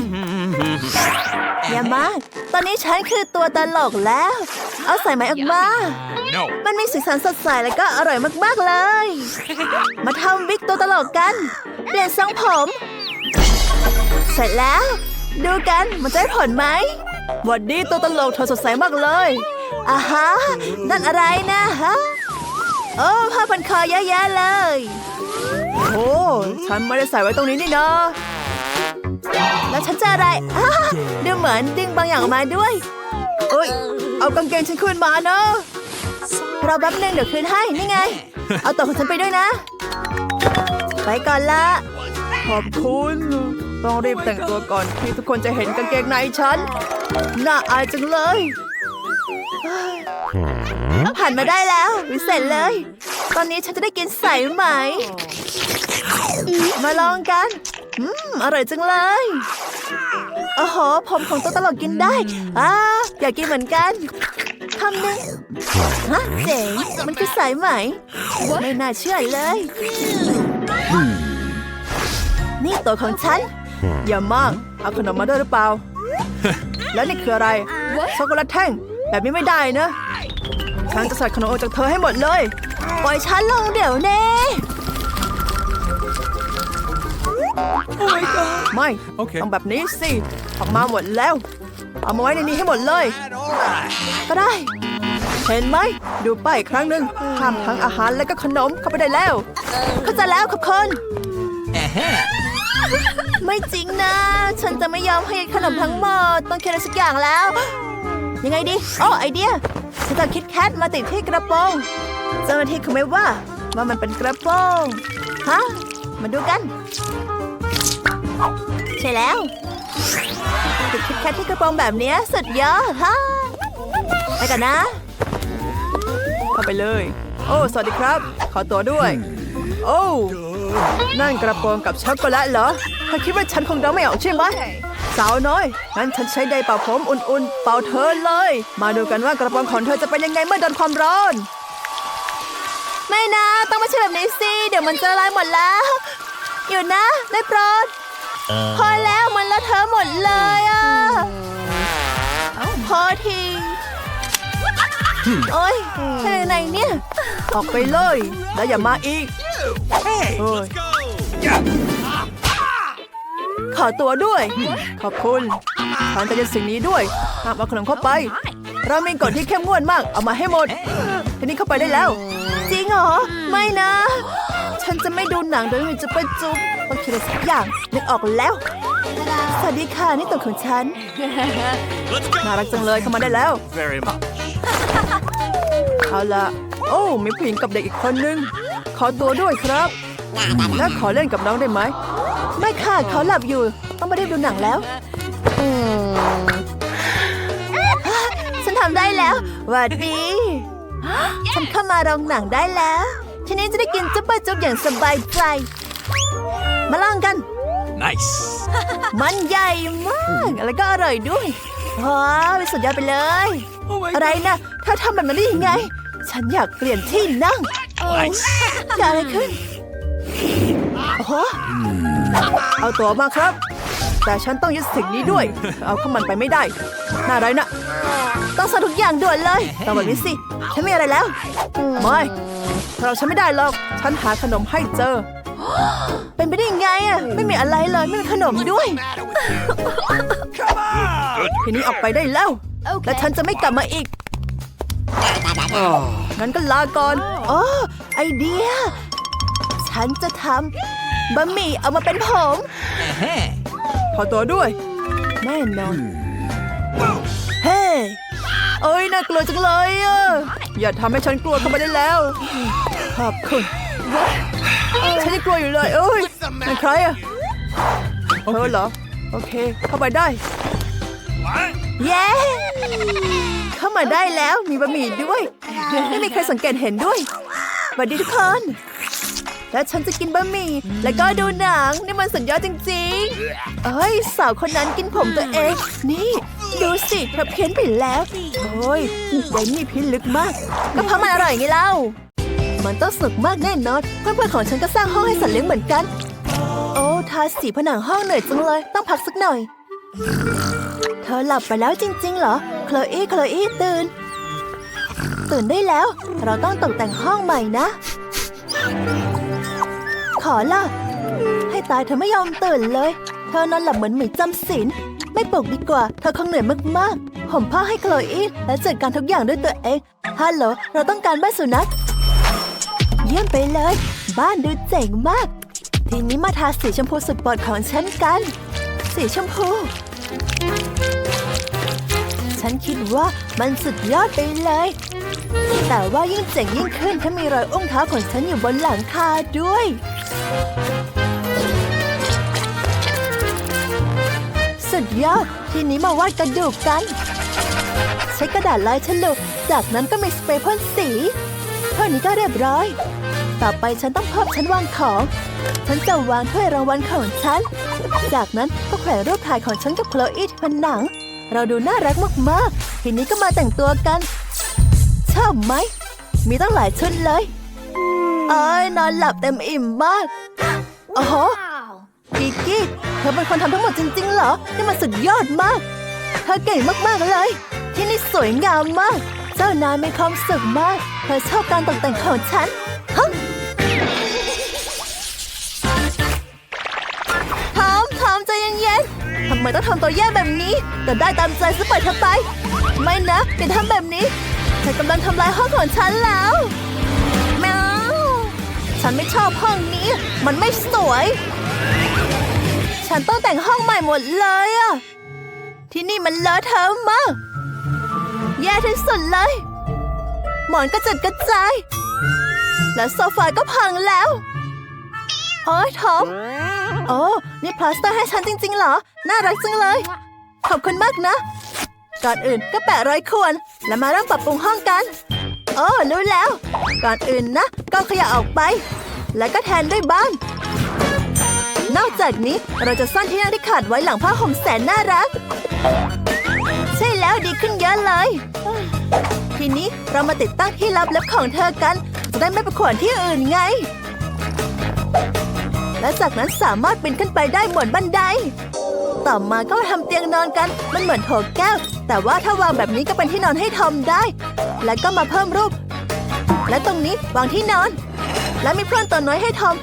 อย่ามาตอนนี้ฉันคือตัวตลกแล้วเอาใส่ไหมออกมามันมีสีสันสดใสแล้วก็อร่อยมากๆเลยมาทำวิกตัวตลกกันเปลี่ยนทรงผมเสร็จแล้วดูกันมันจะได้ผลไหมวันนี้ตัวตลกเธอสดใสมากเลยอ่าฮะนั่นอะไรนะโอ้ผ้าพันคอเยอะแยะเลยโอ้ฉันไม่ได้ใส่ไว้ตรงนี้นี่นะแล้วฉันจะอะไรดูเหมือนดึงบางอย่างออกมาด้วยเอ้ยเอากางเกงฉันคืนมาเนอะเราแป๊บนึงเดี๋ยวคืนให้นี่ไงเอาตัวของฉันไปด้วยนะไปก่อนละขอบคุณต้องรีบแต่งตัวก่อนที่ทุกคนจะเห็นกางเกงในฉันน่าอายจังเลยผ่านมาได้แล้ววิเศษเลยตอนนี้ฉันจะได้กินสายไหมมาลองกันอร่อยจังเลยโอ้โหผมของตัวตลกกินได้อยากกินเหมือนกันคำหนึ่งเจ๋งมันคือสายไหมไม่น่าเชื่อเลยนี่ตัวของฉันอย่ามากเอาขนมมาด้วยหรือเปล่าแล้วนี่คืออะไรช็อกโกแลตแท่งแบบนี้ไม่ได้นะฉันจะใส่ขนมออกจากเธอให้หมดเลยปล่อยฉันลงเดี๋ยวนี้ไม่ต้องแบบนี้สิออกมาหมดแล้วเอามาไว้ในนี้ให้หมดเลยก็ได้ เห็นไหมดูป้ายอีกครั้งหนึ่งห้ามทั้งอาหารและก็ขนมเข้าไปได้แล้วเข้าใจแล้วครับคนไม่จริงนะฉันจะไม่ยอมให้ขนมทั้งหมดต้องคิดอะไรสักอย่างแล้ว ยังไงดีโอ้ไอเดียฉันจะคิดแคทมาติดที่กระโปรงเจ้าหน้าที่คงไม่ว่ามันเป็นกระโปรงฮะมาดูกันใช่แล้วติดคิดแคทที่กระโปรงแบบนี้สุดยอดฮะไปกันนะเข้าไปเลยโอ้สวัสดีครับขอตัวด้วยโอ้นั่นกระโปรงกับช็อกโกแลตเหรอเธอคิดว่าฉันคงเดาไม่ออกใช่ไหมสาวน้อยงั้นฉันใช้ไดร์เป่าผมอุ่นๆเป่าเธอเลยมาดูกันว่ากระโปรงของเธอจะเป็นยังไงเมื่อโดนความร้อนไม่นะต้องไม่ใช่แบบนี้สิเดี๋ยวมันจะละลายหมดแล้วอยู่นะได้โปรดพอแล้วมันละเทอะหมดเลยอ่ะพอทีโอ๊ยใช่ไหนเนี่ยออกไปเลยแล้วอย่ามาอีกขอตัวด้วยขอบคุณฉันจะยึดสิ่งนี้ด้วยห้ามเอาขนมเข้าไปเรามีกฎที่เข้มงวดมากเอามาให้หมดทีนี้เข้าไปได้แล้วจริงเหรอไม่นะฉันจะไม่ดูหนังโดยไม่มีจุ๊บจุ๊บต้องคิดอะไรสักอย่างนึกออกแล้วสวัสดีค่ะนี่ตัวของฉันน่ารักจังเลยเข้ามาได้แล้วเอาละโอ้มีผู้หญิงกับเด็กอีกคนนึงขอตัวด้วยครับแล้วขอเล่นกับน้องได้ไหมไม่ค่ะเขาหลับอยู่ต้องไม่ได้ดูหนังแล้วฉันทำได้แล้วหวัดดีฉันเข้ามาโรงหนังได้แล้วทีนี้จะได้กินจุ๊บจุ๊บอย่างสบายใจมาลองกัน Nice มันใหญ่มากแล้วก็อร่อยด้วยว้าวเป็นสุดยอดไปเลย อะไรนะถ้าทำแบบนั้นได้ยังไงฉันอยากเปลี่ยนที่นั่ง Nice เกิดอะไรขึ้นโอ้โหเอาตัวมาครับแต่ฉันต้องยึดสิ่งนี้ด้วยเอาเข้ามันไปไม่ได้น่าไรนะต้องสั่งทุกอย่างด่วนเลยต้องแบบนี้สิฉันไม่อะไรแล้วไม่เราฉันไม่ได้หรอกฉันหาขนมให้เจอเป็นไปได้ยังไงอะไม่มีอะไรเลยไม่มีขนมด้วยทีนี้ออกไปได้แล้วและฉันจะไม่กลับมาอีกงั้นก็ลาก่อนอ๋อไอเดียฉันจะทำบะหมี่เอามาเป็นผมขอตัวด้วยแน่นอนเฮ้เอ้ยน่ากลัวจังเลยอ่ะอย่าทำให้ฉันกลัวเข้ามาได้แล้วขอบคุณฉันยังกลัวอยู่เลยเอ้ยเป็นใครอ่ะเธอเหรอโอเคเข้าไปได้เย้เข้ามาได้แล้วมีบะหมี่ด้วยไม่มีใครสังเกตเห็นด้วยสวัสดีทุกคนและฉันจะกินบะหมี่แล้วก็ดูหนังนี่มันสุดยอดจริงๆเอ้ยสาวคนนั้นกินผมตัวเองนี่ดูสิเธอเพี้ยนไปแล้วโอ้ยยายนี่พิลึกมากก็เพราะมันอร่อยไงเล่ามันต้องสนุกมากแน่นอนเพื่อนๆของฉันก็สร้างห้องให้สัตว์เลี้ยงเหมือนกันโอ้ทาสีผนังห้องเหนื่อยจังเลยต้องพักสักหน่อยเธอหลับไปแล้วจริงๆเหรอโคลอี้ตื่นได้แล้วเราต้องตกแต่งห้องใหม่นะขอล่ะให้ตายเธอไม่ยอมตื่นเลยเธอนอนหลับเหมือนหมีจำศีลไม่ปลุกดีกว่าเธอคงเหนื่อยมากๆห่มผ้าให้โคลอี้และจัดการทุกอย่างด้วยตัวเองฮัลโหลเราต้องการบ้านสุนัขเยี่ยมไปเลยบ้านดูเจ๋งมากทีนี้มาทาสีชมพูสุดโปรดของฉันกันสีชมพูฉันคิดว่ามันสุดยอดไปเลยแต่ว่ายิ่งเจ๋งยิ่งขึ้นถ้ามีรอยอุ้งเท้าของฉันอยู่บนหลังคาด้วยสุดยอดทีนี้มาวาดกระดูกกันใช้กระดาษลายฉลุจากนั้นก็มีสเปรย์พ่นสีเท่านี้ก็เรียบร้อยต่อไปฉันต้องเพิ่มชั้นวางของฉันจะวางถ้วยรางวัลของฉันจากนั้นก็แขวนรูปถ่ายของฉันกับโคลอี้ที่ผนังเราดูน่ารักมากๆทีนี้ก็มาแต่งตัวกันชอบไหมมีตั้งหลายชุดเลยนอนหลับเต็มอิ่มมากโอ้โหกิกกี้เธอเป็นคนทำทั้งหมดจริงๆเหรอนี่มันสุดยอดมากเธอเก่งมากๆเลยที่นี่สวยงามมากเจ้านายมีความสุขมากเธอชอบการตกแต่งของฉันทอมใจเย็นๆทำไมต้องทำตัวแย่แบบนี้แต่ได้ตามใจซะปล่อยเธอไปไม่นะอย่าทำแบบนี้ ธอกำลังทำลายห้องของฉันแล้วแมวฉันไม่ชอบห้องนี้มันไม่สวยฉันต้องแต่งห้องใหม่หมดเลยอะที่นี่มันเลอะเทอะมากแย่ที่สุดเลยหมอนก็จัดกระจายและโซฟาก็พังแล้วโอ้ยทอมโอ้นี่พลาสเตอร์ให้ฉันจริงๆเหรอน่ารักจังเลยขอบคุณมากนะก่อนอื่นก็แปะรอยข่วนแล้วมาเริ่มปรับปรุงห้องกันโอ้รู้แล้วก่อนอื่นนะก็ขยะออกไปแล้วก็แทนด้วยบ้านนอกจากนี้เราจะซ่อนที่นั่งที่ขาดไว้หลังผ้าห่มแสนน่ารักใช่แล้วดีขึ้นเยอะเลยทีนี้เรามาติดตั้งที่ลับเล็บของเธอกันจะได้ไม่ไปขวนที่อื่นไงและจากนั้นสามารถปีนขึ้นไปได้บนบันไดต่อมาก็มาทำเตียงนอนกันมันเหมือนโถแก้วแต่ว่าถ้าวางแบบนี้ก็เป็นที่นอนให้ทอมได้แล้วก็มาเพิ่มรูปและตรงนี้วางที่นอนและมีเพื่อนตัวน้อยให้ทอม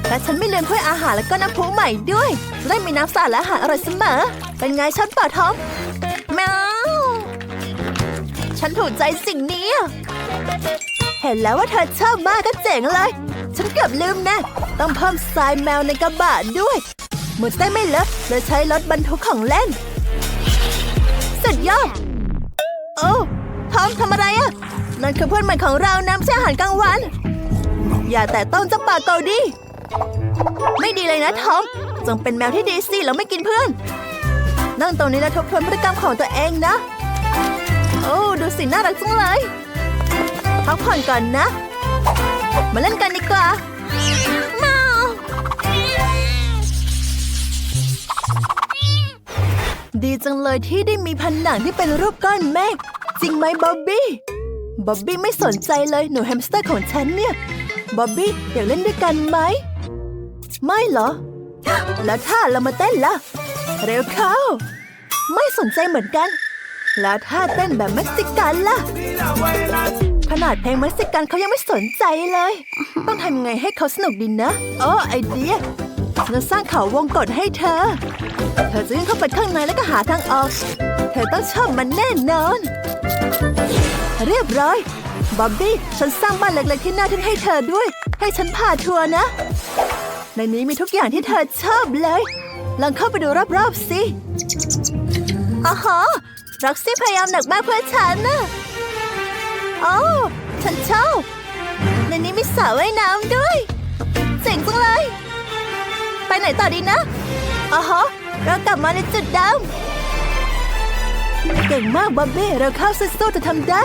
และฉันไม่ลืมถ้วยอาหารแล้วก็น้ำพุใหม่ด้วยจะได้มีน้ำสะอาดและอาหารอร่อยเสมอเป็นไงฉันเปล่าทอมแมวฉันถูกใจสิ่งนี้เห็นแล้วว่าเธอชอบมากก็เจ๋งเลยฉันเกือบลืมนะต้องเพิ่มทรายแมวในกระบะด้วยมือได้ไม่เลอะเลยใช้รถบรรทุกของเล่นสุดยอดโอ้ทอมทำอะไรอ่ะนั่นคือเพื่อนใหม่ของเรานะไม่ใช่อาหารกลางวันอย่าแต่ต้องเจ้าปลาเกาดีไม่ดีเลยนะทอมจงเป็นแมวที่ดีสิแล้วไม่กินเพื่อนนั่งตรงนี้แล้วทบทวนพฤติกรรมของตัวเองนะโอ้ดูสิน่ารักจังเลยพักผ่อนก่อนนะมาเล่นกันดีกว่าดีจังเลยที่ได้มีผนังที่เป็นรูปก้อนเมฆจริงไหมบ๊อบบี้บ๊อบบี้ไม่สนใจเลยหนูแฮมสเตอร์ของฉันเนี่ยบ๊อบบี้อยากเล่นด้วยกันไหมไม่เหรอแล้วถ้าเรามาเต้นล่ะเร็วเข้าไม่สนใจเหมือนกันแล้วถ้าเต้นแบบเม็กซิกันล่ะขนาดเพลงเม็กซิกันเขายังไม่สนใจเลยต้องทำยังไงให้เขาสนุกดีนะโอ้ไอเดียเราสร้างเขาวงกตให้เธอจะวิ่งเข้าไปข้างในแล้วก็หาทางออกเธอต้องชอบมันแน่นอนเรียบร้อยบ๊อบบี้ฉันสร้างบ้านเล็กๆที่น่าทึ่งให้เธอด้วยให้ฉันพาทัวร์นะในนี้มีทุกอย่างที่เธอชอบเลยลองเข้าไปดูรอบๆสิอ๋อร็อกซี่พยายามหนักมากเพื่อฉันนะโอ้ฉันชอบในนี้มีสระว่ายน้ำด้วยเจ๋งจังเลยไปไหนต่อดีนะอ๋อเรากลับมาในจุดเดิมเก่งมากบ๊อบบี้เราเข้าสู้ๆจะทำได้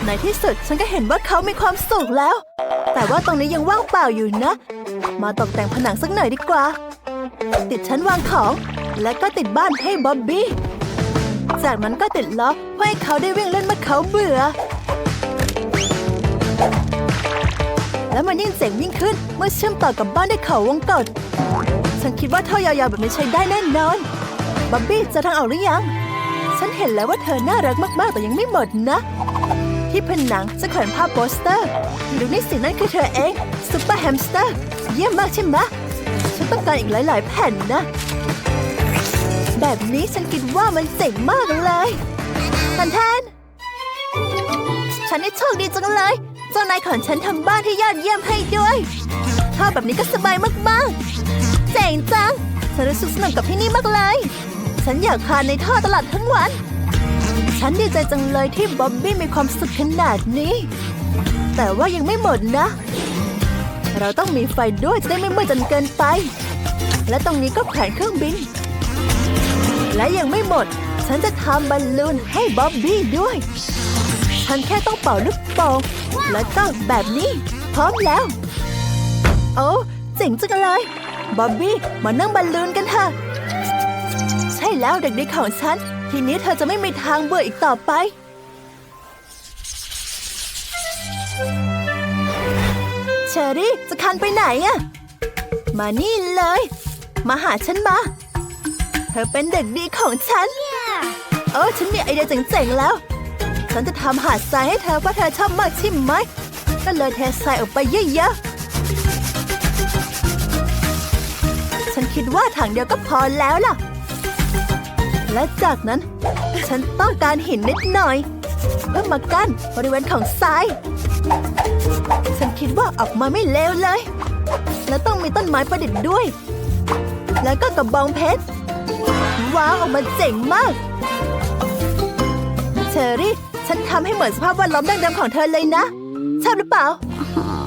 ในที่สุดฉันก็เห็นว่าเขามีความสุขแล้วแต่ว่าตรงนี้ยังว่างเปล่าอยู่นะมาตกแต่งผนังสักหน่อยดีกว่าติดชั้นวางของและก็ติดบ้านให้บ๊อบบี้จากนั้นก็ติดล้อเพื่อให้เขาได้วิ่งเล่นเมื่อเขาเบื่อแล้วมันยิ่งเจ๋งยิ่งขึ้นเมื่อเชื่อมต่อกับบ้านด้วยเขาวงกตฉันคิดว่าท่อยาวๆแบบนี้ใช้ได้แน่นอนบ๊อบบี้จะทางออกหรือยังฉันเห็นแล้วว่าเธอน่ารักมากๆแต่ยังไม่หมดนะที่ผนังจะแขวนภาพโปสเตอร์ดูนี่สินั่นคือเธอเองซุปเปอร์แฮมสเตอร์เยี่ยมมากใช่ไหมฉันต้องการอีกหลายๆแผ่นนะแบบนี้ฉันคิดว่ามันเจ๋งมากเลยแทนฉันนี่โชคดีจังเลยเจ้านายของฉันทำบ้านที่ยอดเยี่ยมให้ด้วยท่อแบบนี้ก็สบายมากๆเจ๋งจังฉันรู้สึกสนุกกับที่นี่มากเลยฉันอยากคลานในท่อตลอดทั้งวันฉันดีใจจังเลยที่บ๊อบบี้มีความสุขขนาดนี้แต่ว่ายังไม่หมดนะเราต้องมีไฟด้วยจะได้ไม่มืดจนเกินไปและตรงนี้ก็แขวนเครื่องบินและยังไม่หมดฉันจะทำบอลลูนให้บ๊อบบี้ด้วยฉันแค่ต้องเป่าลูกโป่งแล้วก็แบบนี้พร้อมแล้วโอ้เจ๋งจังเลยบ๊อบบี้มานั่งบอลลูนกันเถอะใช่แล้วเด็กๆของฉันทีนี้เธอจะไม่มีทางเบื่ออีกต่อไปเชอรี่จะคันไปไหนอะมานี่เลยมาหาฉันมาเธอเป็นเด็กดีของฉันโอ้ฉันมีไอเดียเจ๋งๆแล้วฉันจะทำหาดทรายให้เธอเพราะเธอชอบมากใช่ไหมก็เลยเททรายออกไปเยอะๆฉันคิดว่าถังเดียวก็พอแล้วล่ะและจากนั้นฉันต้องการหินนิดหน่อย เพื่อมากั้นบริเวณของทรายฉันคิดว่าออกมาไม่เลวเลยแล้วต้องมีต้นไม้ประดิษฐ์ด้วยแล้วก็กระบองเพชรว้าวออกมาเจ๋งมากเชอรี่ฉันทำให้เหมือนสภาพแวดล้อมดั้งเดิมของเธอเลยนะชอบหรือเปล่า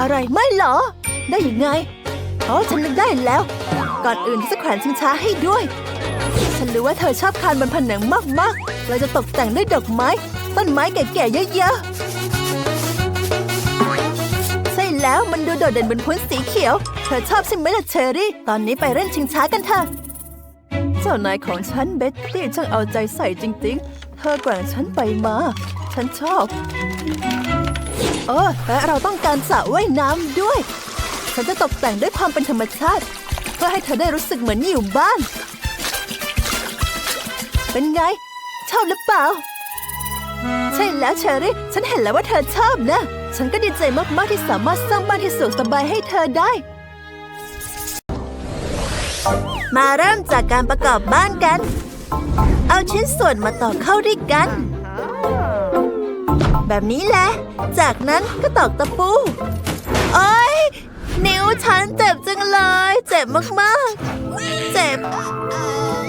อะไรไม่เหรอได้ยังไงอ๋อฉันนึกได้แล้วก่อนอื่นจะแขวนชิงช้าให้ด้วยฉันรู้ว่าเธอชอบคานบนผนังมากๆเราจะตกแต่งด้วยดอกไม้ต้นไม้แก่ๆเยอะๆใช่แล้วมันดูโดดเด่นบนพื้นสีเขียวเธอชอบใช่ไหมล่ะเชอรี่ตอนนี้ไปเล่นชิงช้ากันเถอะเจ้านายของฉันเบ็ตตี้ช่างเอาใจใส่จริงๆเธอแกว่งฉันไปมาฉันชอบและเราต้องการสระว่ายน้ำด้วยฉันจะตกแต่งด้วยความเป็นธรรมชาติเพื่อให้เธอได้รู้สึกเหมือนอยู่บ้านเป็นไงชอบหรือเปล่าใช่แล้วเชอรี่ฉันเห็นแล้วว่าเธอชอบนะฉันก็ดีใจมากๆที่สามารถสร้างบ้านที่สะดวกสบายให้เธอได้มาเริ่มจากการประกอบบ้านกันเอาชิ้นส่วนมาต่อเข้าด้วยกันแบบนี้แหละจากนั้นก็ตอกตะปูโอ๊ยนิ้วฉันเจ็บจังเลยเจ็บมากๆเจ็บ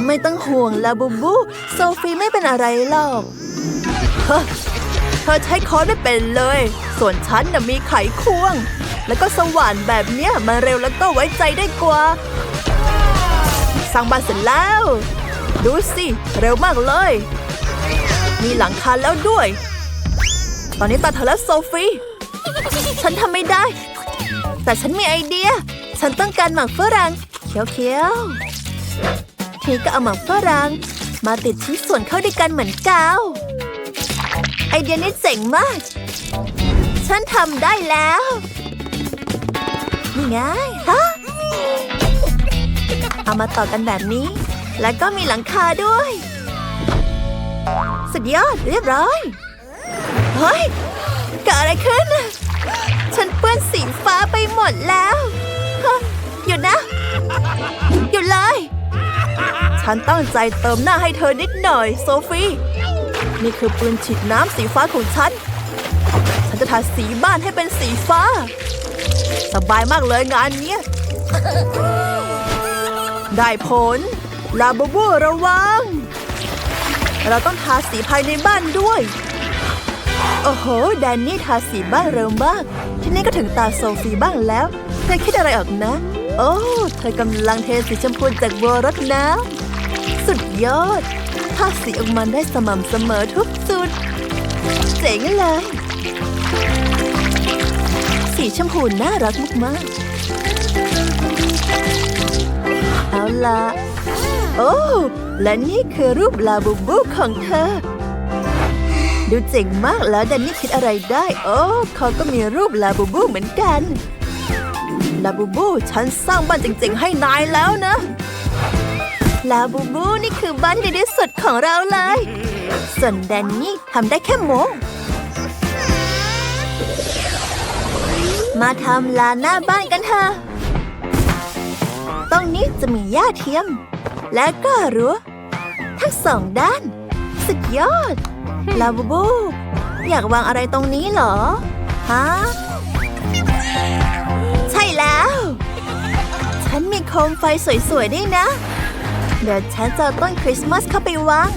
ไม่ต้องห่วงลาบูบูโซฟีไม่เป็นอะไรหรอกเธอใช้ค้อนไม่เป็นเลยส่วนฉันน่ะมีไขควงแล้วก็สว่านแบบเนี้ยมาเร็วแล้วก็ไว้ใจได้กว่าสร้างบ้านเสร็จแล้วดูสิเร็วมากเลยมีหลังคาแล้วด้วยตอนนี้ตาเธอแล้วโซฟีฉันทำไม่ได้แต่ฉันมีไอเดียฉันต้องการหมากฝรั่งเขียวๆทีก็เอาหมากฝรั่งมาติดชิ้นส่วนเข้าด้วยกันเหมือนกาวไอเดียนี้เจ๋งมากฉันทำได้แล้วนี่ไงฮะเอามาต่อกันแบบนี้แล้วก็มีหลังคาด้วยสุดยอดเรียบร้อยเฮ้ยเกิดอะไรขึ้นฉันเปื้อนสีฟ้าไปหมดแล้วหยุดนะหยุดเลยฉันตั้งใจเติมหน้าให้เธอนิดหน่อยโซฟีนี่คือปืนฉีดน้ำสีฟ้าของฉันจะทาสีบ้านให้เป็นสีฟ้าสบายมากเลยงานนี้ได้ผลลาบูบูระวังเราต้องทาสีภายในบ้านด้วยโอ้โหแดนนี่ทาสีบ้านเร็วมากทีนี้ก็ถึงตาโซฟีบ้างแล้วเธอคิดอะไรออกนะโอ้เธอกำลังเทสีชมพูจากบัวรดน้ำสุดยอดทาสีออกมาได้สม่ำเสมอทุกจุดเจ๋งเลยสีชมพูน่ารักมากๆเอาล่ะโอ้และนี่คือรูปลาบูบูของเธอดูเจ๋งมากแล้วแดนนี่คิดอะไรได้โอ้เขาก็มีรูปลาบูบูเหมือนกันลาบูบูฉันสร้างบ้านเจ๋งๆให้นายแล้วนะลาบูบูนี่คือบ้านที่ดีที่สุดของเราเลยส่วนแดนนี่ทำได้แค่โม้มาทำลานหน้าบ้านกันเถอะตรงนี้จะมีหญ้าเทียมและก็รั้วทั้งสองด้านสุดยอดลาบูบูอยากวางอะไรตรงนี้เหรอฮะใช่แล้วฉันมีโคมไฟสวยๆด้วยนะเดี๋ยวฉันจะเอาต้นคริสต์มาสเข้าไปวาง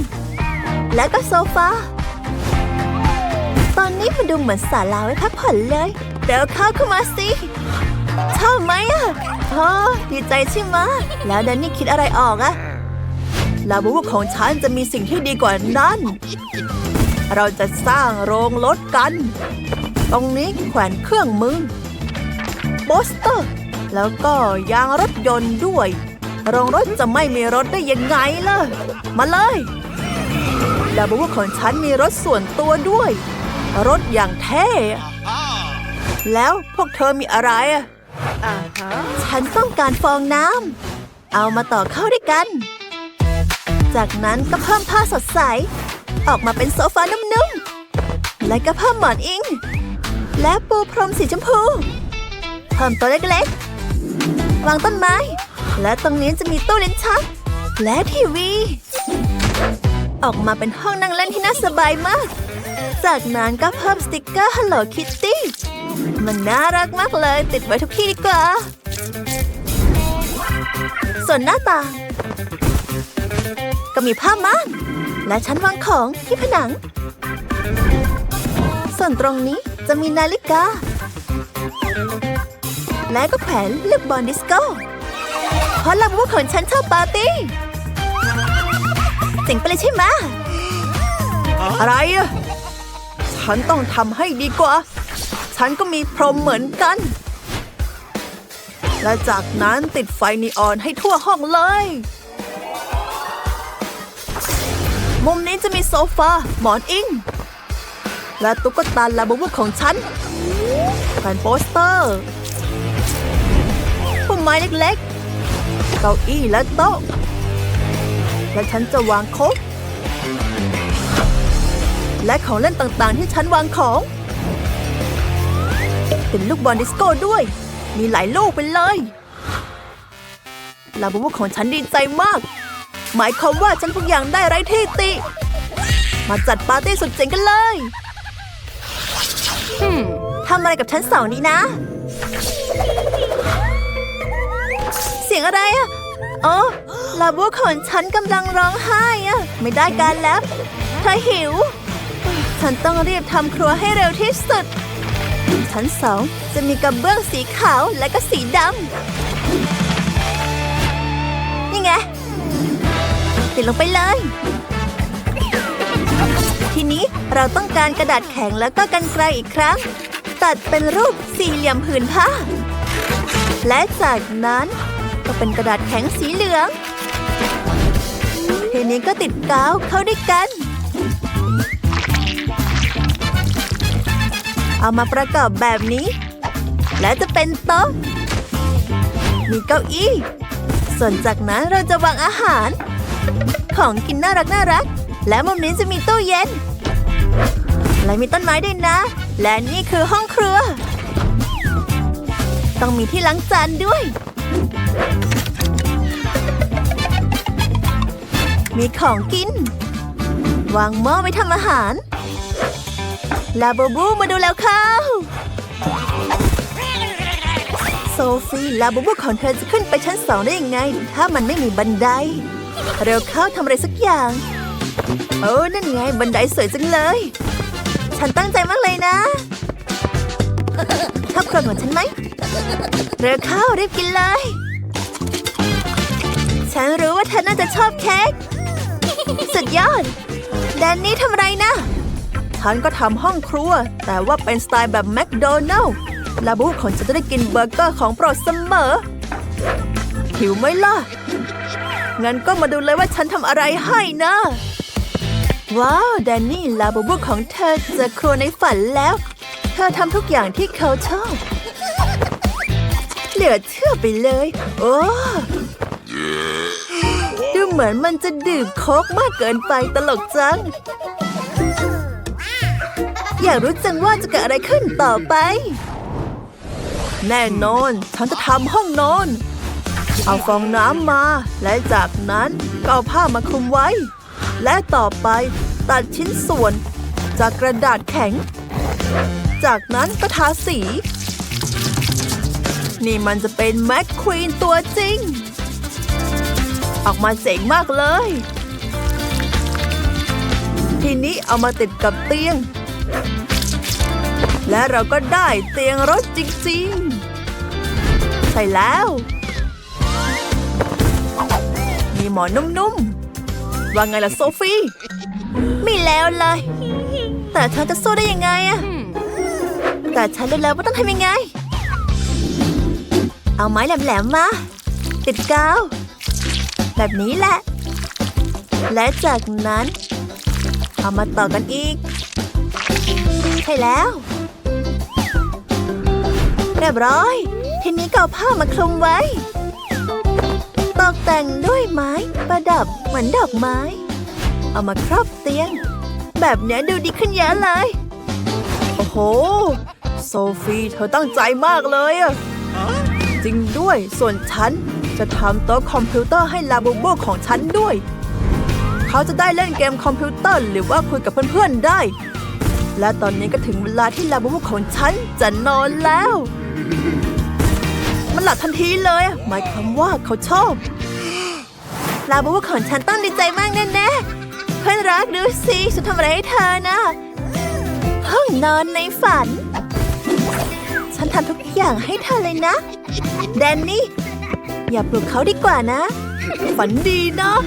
แล้วก็โซฟาตอนนี้มันดูเหมือนศาลาไว้พักผ่อนเลยเดี๋ยวเข้ามาสิชอบไหมอ่ะดีใจใช่ไหมแล้วแดนนี่คิดอะไรออกอะลาบูบูของฉันจะมีสิ่งที่ดีกว่านั้นเราจะสร้างโรงรถกันตรงนี้แขวนเครื่องมือโปสเตอร์แล้วก็ยางรถยนต์ด้วยโรงรถจะไม่มีรถได้ยังไงล่ะมาเลยลาบูบูของฉันมีรถส่วนตัวด้วยรถอย่างเท่แล้วพวกเธอมีอะไรอ่ะฉันต้องการฟองน้ำเอามาต่อเข้าด้วยกันจากนั้นก็เพิ่มผ้าสดใสออกมาเป็นโซฟานุ่มๆและก็เพิ่มหมอนอิงและปูพรมสีชมพูเพิ่มตัวเล็กๆวางต้นไม้และตรงนี้จะมีตู้ลิ้นชักและทีวีออกมาเป็นห้องนั่งเล่นที่น่าสบายมาก จากนั้นก็เพิ่มสติกเกอร์ Hello Kitty มันน่ารักมากเลยติดไว้ทุกที่ดีกว่าส่วนหน้าต่างก็มีผ้าม่านและชั้นวางของที่ผนังส่วนตรงนี้จะมีนาฬิกาและก็แขวนลูกบอลดิสโก้เพราะลาบูบูของฉันชอบปาร์ตี้เจ๋งไปเลยใช่ไหมอะไรอ่ะฉันต้องทำให้ดีกว่าฉันก็มีพรมเหมือนกันและจากนั้นติดไฟนีออนให้ทั่วห้องเลยมุมนี้จะมีโซฟาหมอนอิงและตุ๊กตาลาบูบูของฉันแผ่นโปสเตอร์ปุ่มไม้เล็กๆเก้าอี้และโต๊ะและฉันจะวางโค้กและของเล่นต่างๆที่ฉันวางของเป็นลูกบอลดิสโก้ด้วยมีหลายลูกไปเลยลาบูบูของฉันดีใจมากหมายความว่าฉันทุกอย่างได้ไร้ที่ติมาจัดปาร์ตี้สุดเจ๋งกันเลยทำอะไรกับชั้น2นี้นะเสียงอะไรอ่ะอ๋อลาบูบูของฉันกำลังร้องไห้อ่ะไม่ได้การแล้วเธอหิวฉันต้องรีบทำครัวให้เร็วที่สุดชั้น2จะมีกระเบื้องสีขาวและก็สีดำนี่ไงติดลงไปเลยทีนี้เราต้องการกระดาษแข็งแล้วก็กรรไกรอีกครั้งตัดเป็นรูปสี่เหลี่ยมผืนผ้าและจากนั้นก็เป็นกระดาษแข็งสีเหลืองทีนี้ก็ติดกาวเข้าด้วยกันเอามาประกอบแบบนี้และจะเป็นโต๊ะมีเก้าอี้ส่วนจากนั้นเราจะวางอาหารของกินน่ารักและมุมนี้จะมีตู้เย็นและมีต้นไม้ด้วยนะและนี่คือห้องครัวต้องมีที่ล้างจานด้วยมีของกินวางหม้อไว้ทำอาหารลาบูบูมาดูแล้วเข้าโซฟีลาบูบูของเธอจะขึ้นไปชั้น2ได้ยังไงถ้ามันไม่มีบันไดเร็วเข้าทำอะไรสักอย่างโอ้นั่นไงบันไดสวยจังเลยฉันตั้งใจมากเลยนะชอบครัวของฉันไหมเร็วเข้ารีบกินเลยฉันรู้ว่าเธอน่าจะชอบเค้กสุดยอดแดนนี่ทำอะไรนะฉันก็ทำห้องครัวแต่ว่าเป็นสไตล์แบบแมคโดนัลด์ลาบูบูของฉันจะได้กินเบอร์เกอร์ของโปรดเสมอหิวไหมล่ะงั้นก็มาดูเลยว่าฉันทำอะไรให้นะว้าวแดนนี่ลาบูบูของเธอเจอครัวในฝันแล้วเธอทำทุกอย่างที่เขาชอบเหลือเชื่อไปเลยโอ้ดูเหมือนมันจะดื่มโค้กมากเกินไปตลกจังอยากรู้จังว่าจะเกิดอะไรขึ้นต่อไปแน่นอนฉันจะทำห้องนอนเอาฟองน้ำมาและจากนั้นก็เอาผ้ามาคลุมไว้และต่อไปตัดชิ้นส่วนจากกระดาษแข็งจากนั้นก็ทาสีนี่มันจะเป็นแม็กควีนตัวจริงออกมาเจ๋งมากเลยทีนี้เอามาติดกับเตียงและเราก็ได้เตียงรถจริงๆใช่แล้วมีหมอนนุ่มๆว่าไงล่ะโซฟีมีแล้วเลยแต่เธอจะสู้ได้ยังไงอะแต่ฉันรู้แล้วว่าต้องทำยังไงเอาไม้แหลมๆมาติดกาวแบบนี้แหละและจากนั้นเอามาต่อกันอีกใช่แล้วเรียบร้อยทีนี้ก็เอาผ้ามาคลุมไว้ตกแต่งด้วยไม้ประดับเหมือนดอกไม้เอามาครอบเตียงแบบนี้ดูดีขึ้นเยอะเลยโอ้โหโซฟีเธอตั้งใจมากเลยอะจริงด้วยส่วนฉันจะทำโต๊ะคอมพิวเตอร์ให้ลาบูบูของฉันด้วยเขาจะได้เล่นเกมคอมพิวเตอร์หรือว่าคุยกับเพื่อนๆได้ และตอนนี้ก็ถึงเวลาที่ลาบูบูของฉันจะนอนแล้ว มันหลับทันทีเลยหมายความว่าเขาชอบลาบูบูของฉันต้องดีใจมากแน่ๆเพื่อนรักดูสิฉันทำอะไรให้เธอนะห้องนอนในฝันฉันทำทุกอย่างให้เธอเลยนะแดนนี่อย่าปลุกเขาดีกว่านะฝันดีเนาะ